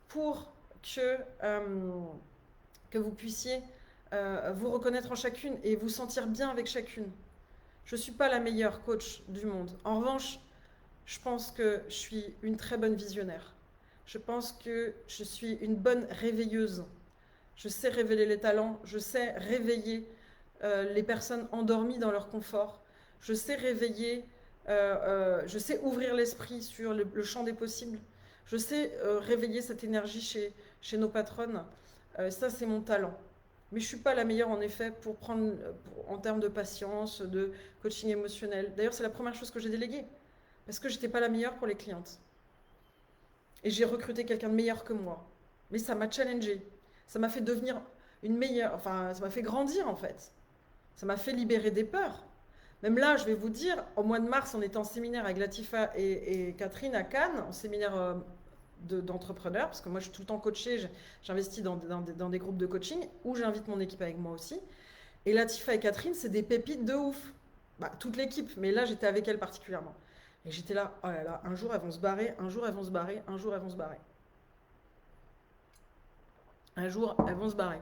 pour que vous puissiez vous reconnaître en chacune et vous sentir bien avec chacune. Je ne suis pas la meilleure coach du monde. En revanche, je pense que je suis une très bonne visionnaire. Je pense que je suis une bonne réveilleuse. Je sais révéler les talents, je sais réveiller les personnes endormies dans leur confort. Je sais réveiller, je sais ouvrir l'esprit sur le champ des possibles. Je sais réveiller cette énergie chez nos patronnes. Ça, c'est mon talent. Mais je ne suis pas la meilleure, en effet, en termes de patience, de coaching émotionnel. D'ailleurs, c'est la première chose que j'ai déléguée. Parce que je n'étais pas la meilleure pour les clientes. Et j'ai recruté quelqu'un de meilleur que moi. Mais ça m'a challengée. Ça m'a fait devenir une meilleure. Enfin, ça m'a fait grandir, en fait. Ça m'a fait libérer des peurs. Même là, je vais vous dire, au mois de mars, on était en séminaire avec Latifa et Catherine à Cannes, en séminaire d'entrepreneurs, parce que moi, je suis tout le temps coachée, j'investis dans des groupes de coaching, où j'invite mon équipe avec moi aussi. Et Latifa et Catherine, c'est des pépites de ouf. Bah, toute l'équipe, mais là, j'étais avec elles particulièrement. Et j'étais là, oh là là, un jour elles vont se barrer, un jour elles vont se barrer, un jour elles vont se barrer. Un jour elles vont se barrer.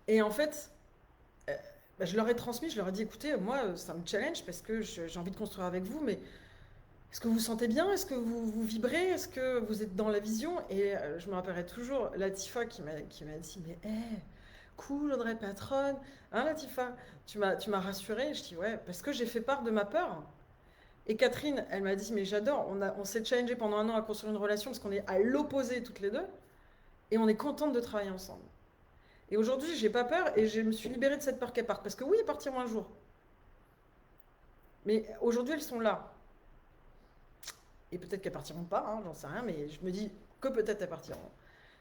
Et en fait, bah, je leur ai transmis, je leur ai dit, écoutez, moi, ça me challenge parce que j'ai envie de construire avec vous, mais est-ce que vous sentez bien? Est-ce que vous vibrez? Est-ce que vous êtes dans la vision? Et je me rappellerai toujours Latifa qui m'a dit, mais hey, cool, Audrey, patronne. Hein, Latifa, tu m'as rassurée. Je dis, ouais, parce que j'ai fait part de ma peur. Et Catherine, elle m'a dit, mais j'adore, on s'est challengé pendant un an à construire une relation parce qu'on est à l'opposé toutes les deux. Et on est contente de travailler ensemble. Et aujourd'hui, j'ai pas peur et je me suis libérée de cette peur qu'elles partent. Parce que oui, elles partiront un jour. Mais aujourd'hui, elles sont là. Et peut-être qu'elles partiront pas, hein, j'en sais rien, mais je me dis que peut-être elles partiront.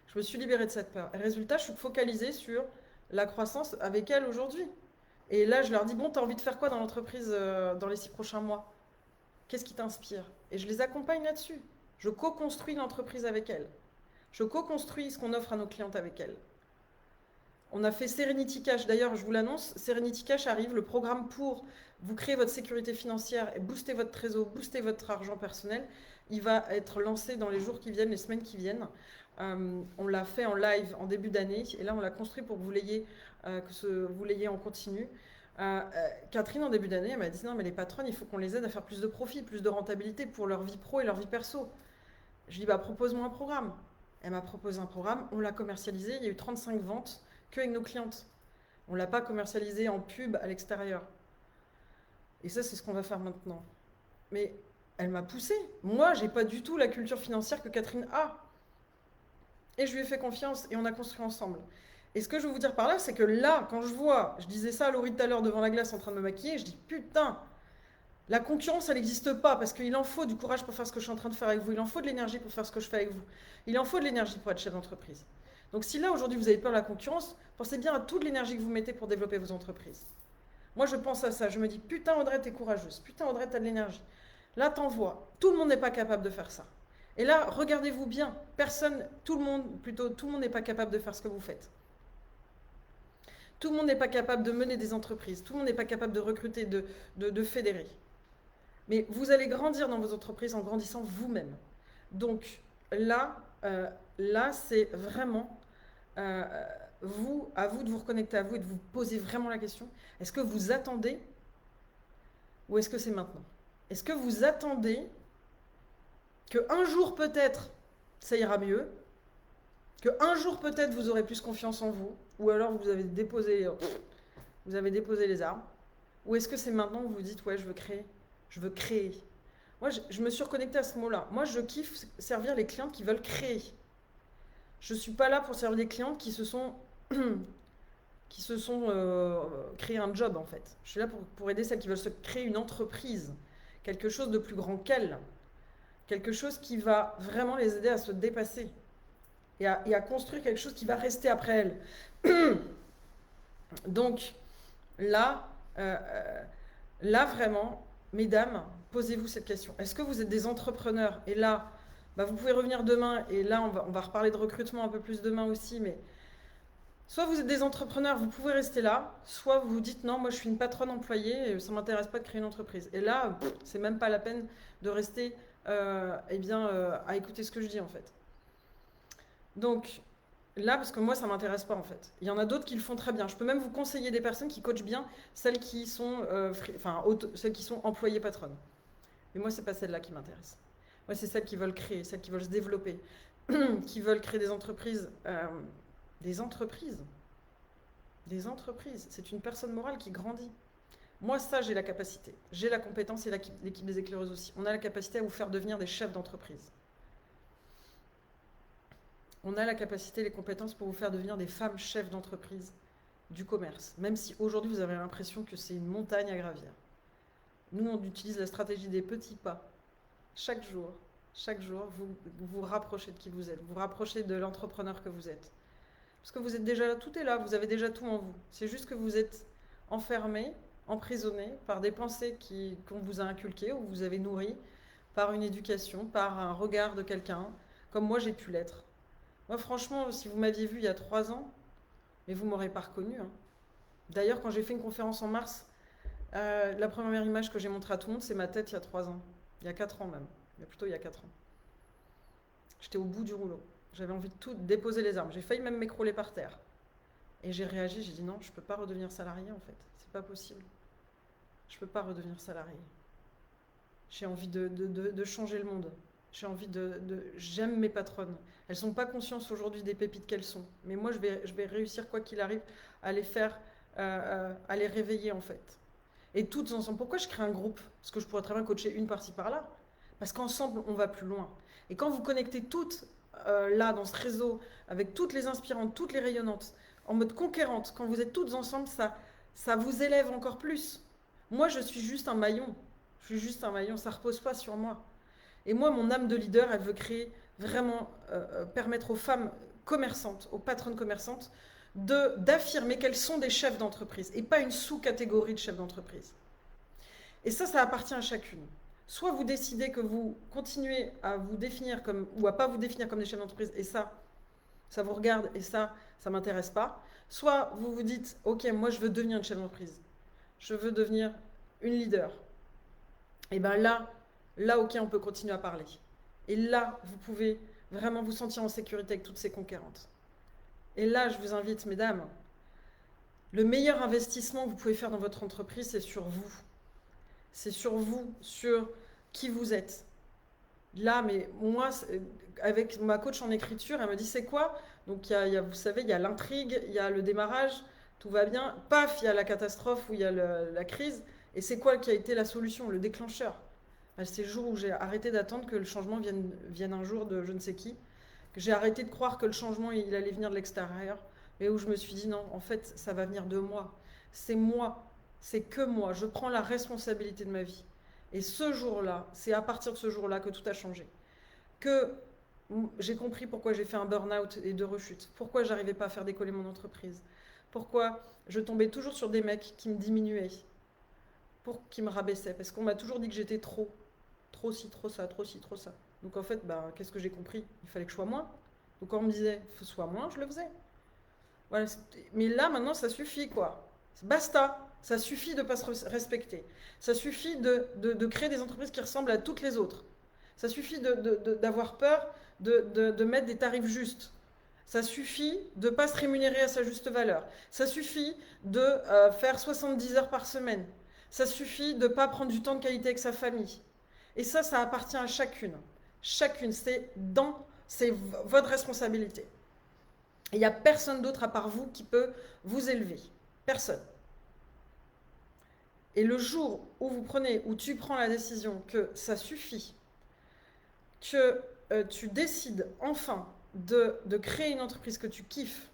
Je me suis libérée de cette peur. Et résultat, je suis focalisée sur la croissance avec elles aujourd'hui. Et là, je leur dis, bon, t'as envie de faire quoi dans l'entreprise dans les 6 prochains mois? Qu'est-ce qui t'inspire? Et je les accompagne là-dessus. Je co-construis l'entreprise avec elles. Je co-construis ce qu'on offre à nos clientes avec elles. On a fait Serenity Cash. D'ailleurs, je vous l'annonce, Serenity Cash arrive, le programme pour vous créer votre sécurité financière et booster votre trésor, booster votre argent personnel. Il va être lancé dans les jours qui viennent, les semaines qui viennent. On l'a fait en live en début d'année et là, on l'a construit pour que vous l'ayez en continu. Catherine, en début d'année, elle m'a dit non, mais les patronnes, il faut qu'on les aide à faire plus de profit, plus de rentabilité pour leur vie pro et leur vie perso. Je lui ai dit bah, propose-moi un programme. Elle m'a proposé un programme, on l'a commercialisé, il y a eu 35 ventes qu'avec nos clientes. On ne l'a pas commercialisé en pub à l'extérieur. Et ça, c'est ce qu'on va faire maintenant. Mais elle m'a poussée. Moi, j'ai pas du tout la culture financière que Catherine a. Et je lui ai fait confiance et on a construit ensemble. Et ce que je veux vous dire par là, c'est que là, quand je disais ça à Laurie tout à l'heure devant la glace en train de me maquiller, je dis putain, la concurrence, elle n'existe pas parce qu'il en faut du courage pour faire ce que je suis en train de faire avec vous. Il en faut de l'énergie pour faire ce que je fais avec vous. Il en faut de l'énergie pour être chef d'entreprise. Donc si là, aujourd'hui, vous avez peur de la concurrence, pensez bien à toute l'énergie que vous mettez pour développer vos entreprises. Moi, je pense à ça. Je me dis, putain, Audrey, t'es courageuse. Putain, Audrey, t'as de l'énergie. Là, t'envoies. Tout le monde n'est pas capable de faire ça. Et là, regardez-vous bien. Tout le monde n'est pas capable de faire ce que vous faites. Tout le monde n'est pas capable de mener des entreprises. Tout le monde n'est pas capable de recruter, de fédérer. Mais vous allez grandir dans vos entreprises en grandissant vous-même. Donc là, c'est vraiment à vous de vous reconnecter à vous et de vous poser vraiment la question. Est-ce que vous attendez ou est-ce que c'est maintenant? Est-ce que vous attendez qu'un jour peut-être ça ira mieux, qu'un jour peut-être vous aurez plus confiance en vous, ou alors vous avez déposé les armes, ou est-ce que c'est maintenant que vous vous dites ouais, je veux créer. Moi, je me suis reconnectée à ce mot-là. Moi, je kiffe servir les clientes qui veulent créer. Je ne suis pas là pour servir des clientes qui se sont créé un job, en fait. Je suis là pour aider celles qui veulent se créer une entreprise, quelque chose de plus grand qu'elles, quelque chose qui va vraiment les aider à se dépasser et à construire quelque chose qui va rester après elles. Donc, là vraiment, mesdames, posez-vous cette question. Est-ce que vous êtes des entrepreneurs? Et là, vous pouvez revenir demain, et là, on va reparler de recrutement un peu plus demain aussi, mais soit vous êtes des entrepreneurs, vous pouvez rester là, soit vous vous dites non, moi je suis une patronne employée, et ça ne m'intéresse pas de créer une entreprise. Et là, c'est même pas la peine de rester à écouter ce que je dis en fait. Donc, là, parce que moi, ça ne m'intéresse pas en fait. Il y en a d'autres qui le font très bien. Je peux même vous conseiller des personnes qui coachent bien, celles qui sont employées patronnes. Mais moi, c'est pas celles-là qui m'intéressent. Moi, c'est celles qui veulent créer, celles qui veulent se développer, qui veulent créer des entreprises. Des entreprises. C'est une personne morale qui grandit. Moi, ça, j'ai la capacité. J'ai la compétence et l'équipe des éclaireuses aussi. On a la capacité à vous faire devenir des chefs d'entreprise. On a la capacité, les compétences pour vous faire devenir des femmes chefs d'entreprise du commerce. Même si aujourd'hui, vous avez l'impression que c'est une montagne à gravir. Nous, on utilise la stratégie des petits pas. Chaque jour, vous vous rapprochez de qui vous êtes. Vous vous rapprochez de l'entrepreneur que vous êtes. Parce que vous êtes déjà là, tout est là, vous avez déjà tout en vous. C'est juste que vous êtes enfermé, emprisonné par des pensées qu'on vous a inculquées ou vous avez nourries, par une éducation, par un regard de quelqu'un, comme moi j'ai pu l'être. Moi franchement, si vous m'aviez vu il y a 3 ans, mais vous ne m'aurez pas reconnu. Hein. D'ailleurs, quand j'ai fait une conférence en mars, la première image que j'ai montrée à tout le monde, c'est ma tête il y a 3 ans. Il y a 4 ans même. Mais plutôt il y a 4 ans. J'étais au bout du rouleau. J'avais envie de tout déposer les armes. J'ai failli même m'écrouler par terre. Et j'ai réagi, j'ai dit non, je ne peux pas redevenir salarié en fait. C'est pas possible. Je ne peux pas redevenir salarié. J'ai envie de changer le monde. J'ai envie J'aime mes patronnes. Elles ne sont pas conscientes aujourd'hui des pépites qu'elles sont. Mais moi, je vais réussir, quoi qu'il arrive, à les faire, à les réveiller en fait. Et toutes ensemble. Pourquoi je crée un groupe? Parce que je pourrais très bien coacher une par-ci par-là. Parce qu'ensemble, on va plus loin. Et quand vous connectez toutes là, dans ce réseau, avec toutes les inspirantes, toutes les rayonnantes, en mode conquérante, quand vous êtes toutes ensemble, ça vous élève encore plus. Moi, je suis juste un maillon. Ça ne repose pas sur moi. Et moi, mon âme de leader, elle veut créer vraiment, permettre aux femmes commerçantes, aux patronnes commerçantes, d'affirmer qu'elles sont des chefs d'entreprise et pas une sous-catégorie de chefs d'entreprise. Et ça appartient à chacune. Soit vous décidez que vous continuez à vous définir comme, ou à pas vous définir comme des chefs d'entreprise, et ça vous regarde, et ça m'intéresse pas. Soit vous vous dites, ok, moi je veux devenir une chef d'entreprise, je veux devenir une leader. Et bien là, ok, on peut continuer à parler. Et là, vous pouvez vraiment vous sentir en sécurité avec toutes ces conquérantes. Et là, je vous invite, mesdames, le meilleur investissement que vous pouvez faire dans votre entreprise, c'est sur vous. C'est sur vous, sur qui vous êtes. Là, mais moi, avec ma coach en écriture, elle me dit, c'est quoi? Donc, vous savez, il y a l'intrigue, il y a le démarrage, tout va bien. Paf, il y a la catastrophe, où il y a la crise. Et c'est quoi qui a été la solution, le déclencheur? C'est le jour où j'ai arrêté d'attendre que le changement vienne un jour de je ne sais qui, que j'ai arrêté de croire que le changement il allait venir de l'extérieur, et où je me suis dit non, en fait, ça va venir de moi, c'est que moi, je prends la responsabilité de ma vie. Et ce jour-là, c'est à partir de ce jour-là que tout a changé. Que j'ai compris pourquoi j'ai fait un burn-out et 2 rechutes, pourquoi j'arrivais pas à faire décoller mon entreprise, pourquoi je tombais toujours sur des mecs qui me diminuaient, qui me rabaissaient, parce qu'on m'a toujours dit que j'étais trop ci, trop ça, trop ci, trop ça. Donc en fait, qu'est-ce que j'ai compris? Il fallait que je sois moins. Donc quand on me disait, sois moins, je le faisais. Voilà. Mais là, maintenant, ça suffit, quoi. Basta. Ça suffit de ne pas se respecter. Ça suffit de créer des entreprises qui ressemblent à toutes les autres. Ça suffit d'avoir peur de mettre des tarifs justes. Ça suffit de ne pas se rémunérer à sa juste valeur. Ça suffit de faire 70 heures par semaine. Ça suffit de ne pas prendre du temps de qualité avec sa famille. Et ça appartient à chacune. Chacune, c'est votre responsabilité. Il n'y a personne d'autre à part vous qui peut vous élever. Personne. Et le jour où tu prends la décision que ça suffit, que tu décides enfin de créer une entreprise que tu kiffes,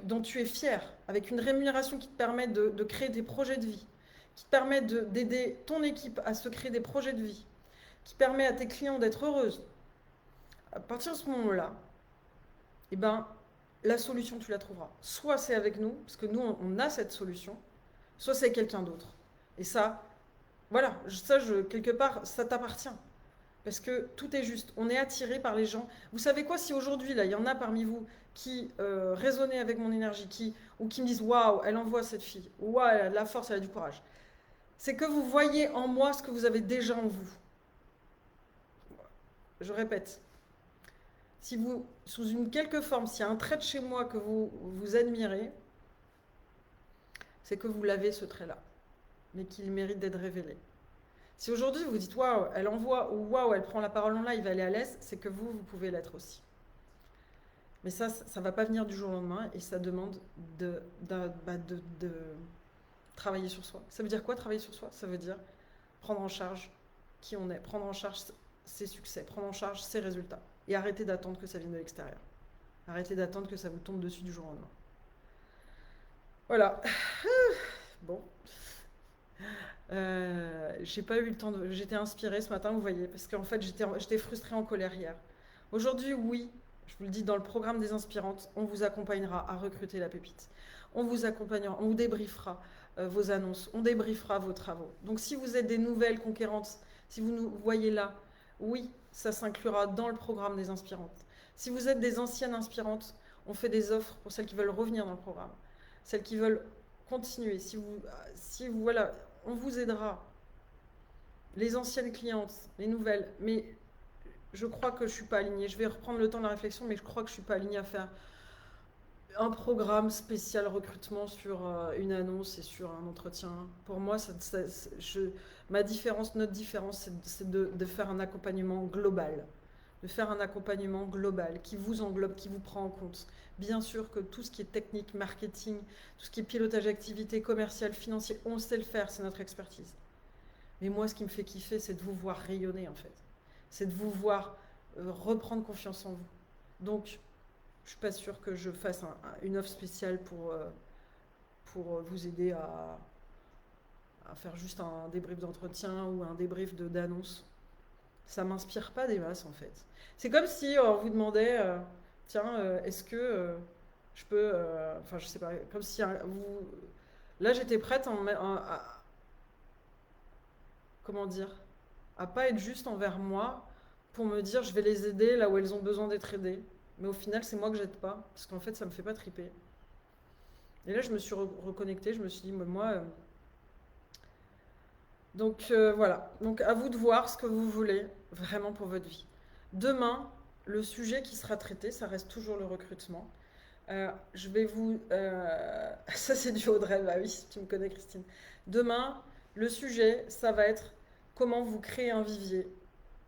dont tu es fier, avec une rémunération qui te permet de créer des projets de vie, qui te permet d'aider ton équipe à se créer des projets de vie, qui permet à tes clients d'être heureuses, à partir de ce moment-là, eh ben, la solution, tu la trouveras. Soit c'est avec nous, parce que nous, on a cette solution, soit c'est quelqu'un d'autre. Et ça, voilà, quelque part, ça t'appartient. Parce que tout est juste. On est attiré par les gens. Vous savez quoi, si aujourd'hui, là, il y en a parmi vous qui résonnaient avec mon énergie, ou qui me disent waouh, elle envoie cette fille, ou waouh, elle a de la force, elle a du courage, c'est que vous voyez en moi ce que vous avez déjà en vous. Je répète, si vous, sous une quelque forme, s'il y a un trait de chez moi que vous admirez, c'est que vous l'avez ce trait-là, mais qu'il mérite d'être révélé. Si aujourd'hui vous dites waouh, elle envoie, ou waouh, elle prend la parole en live, elle est à l'aise, c'est que vous pouvez l'être aussi. Mais ça ne va pas venir du jour au lendemain, et ça demande de travailler sur soi. Ça veut dire quoi, travailler sur soi? Ça veut dire prendre en charge qui on est, prendre en charge ses succès, prendre en charge ses résultats, et arrêter d'attendre que ça vienne de l'extérieur. Arrêtez d'attendre que ça vous tombe dessus du jour au lendemain. Voilà. Bon. J'ai pas eu le temps de... J'étais inspirée ce matin, vous voyez, parce qu'en fait, j'étais frustrée, en colère hier. Aujourd'hui, oui, je vous le dis, dans le programme des inspirantes, on vous accompagnera à recruter la pépite. On vous accompagnera, on vous débriefera vos annonces, on débriefera vos travaux. Donc si vous êtes des nouvelles conquérantes, si vous nous voyez là, oui, ça s'inclura dans le programme des inspirantes. Si vous êtes des anciennes inspirantes, on fait des offres pour celles qui veulent revenir dans le programme, celles qui veulent continuer. Si vous voilà, on vous aidera. Les anciennes clientes, les nouvelles, mais je crois que je suis pas alignée. Je vais reprendre le temps de la réflexion, mais je crois que je suis pas alignée à faire un programme spécial recrutement sur une annonce et sur un entretien. Pour moi, notre différence, c'est de faire un accompagnement global. De faire un accompagnement global qui vous englobe, qui vous prend en compte. Bien sûr que tout ce qui est technique, marketing, tout ce qui est pilotage d'activité, commercial, financier, on sait le faire, c'est notre expertise. Mais moi, ce qui me fait kiffer, c'est de vous voir rayonner, en fait. C'est de vous voir reprendre confiance en vous. Donc, je suis pas sûre que je fasse une offre spéciale pour vous aider à faire juste un débrief d'entretien ou un débrief d'annonce. Ça m'inspire pas des masses, en fait. C'est comme si on vous demandait tiens, est-ce que je peux, enfin je sais pas, comme si vous, là j'étais prête comment dire, à pas être juste envers moi pour me dire je vais les aider là où elles ont besoin d'être aidées. Mais au final, c'est moi que j'aide pas, parce qu'en fait, ça me fait pas triper. Et là, je me suis reconnectée, je me suis dit, mais moi. Donc voilà, donc à vous de voir ce que vous voulez vraiment pour votre vie. Demain, le sujet qui sera traité, ça reste toujours le recrutement. Je vais vous... ça c'est du Audrey, bah oui, tu me connais Christine. Demain, le sujet, ça va être comment vous créer un vivier,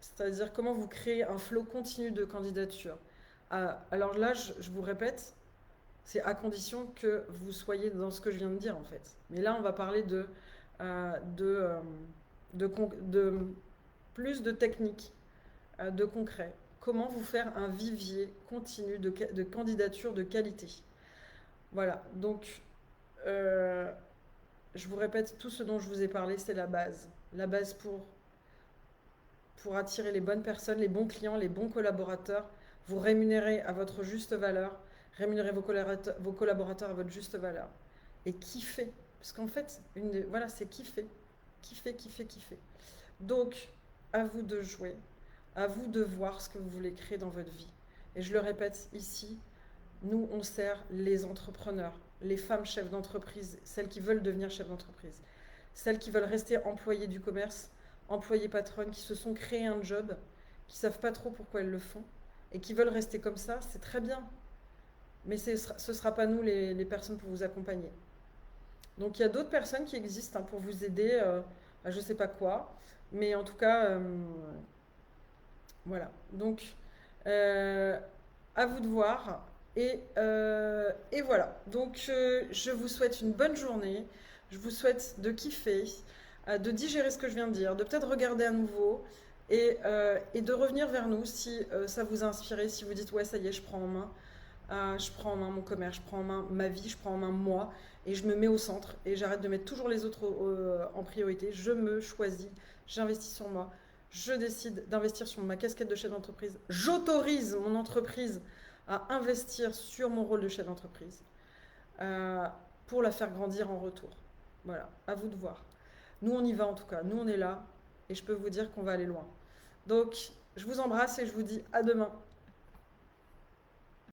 c'est-à-dire comment vous créer un flot continu de candidatures. Alors là, je vous répète, c'est à condition que vous soyez dans ce que je viens de dire en fait. Mais là, on va parler euh, de, euh, de plus de techniques, de concret. Comment vous faire un vivier continu de candidatures de qualité. Voilà, donc euh, je vous répète, tout ce dont je vous ai parlé, c'est la base. La base pour attirer les bonnes personnes, les bons clients, les bons collaborateurs, vous rémunérer à votre juste valeur, rémunérer vos collaborateurs à votre juste valeur. Et kiffer. Parce qu'en fait, voilà, c'est kiffer. Kiffer, kiffer, kiffer. Donc, à vous de jouer, à vous de voir ce que vous voulez créer dans votre vie. Et je le répète ici, nous, on sert les entrepreneurs, les femmes chefs d'entreprise, celles qui veulent devenir chefs d'entreprise, celles qui veulent rester employées du commerce, employées patronnes, qui se sont créées un job, qui ne savent pas trop pourquoi elles le font, et qui veulent rester comme ça, c'est très bien. Mais ce ne sera pas nous les personnes pour vous accompagner. Donc il y a d'autres personnes qui existent pour vous aider à je ne sais pas quoi. Mais en tout cas, voilà. Donc, euh, à vous de voir. Et voilà. Donc, je vous souhaite une bonne journée. Je vous souhaite de kiffer, de digérer ce que je viens de dire, de peut-être regarder à nouveau et de revenir vers nous si ça vous a inspiré, si vous dites ouais, ça y est, je prends en main. Je prends en main mon commerce, je prends en main ma vie, je prends en main moi et je me mets au centre et j'arrête de mettre toujours les autres en priorité. Je me choisis, j'investis sur moi, je décide d'investir sur ma casquette de chef d'entreprise. J'autorise mon entreprise à investir sur mon rôle de chef d'entreprise euh, pour la faire grandir en retour. Voilà, à vous de voir. Nous, on y va en tout cas. Nous, on est là et je peux vous dire qu'on va aller loin. Donc, je vous embrasse et je vous dis à demain.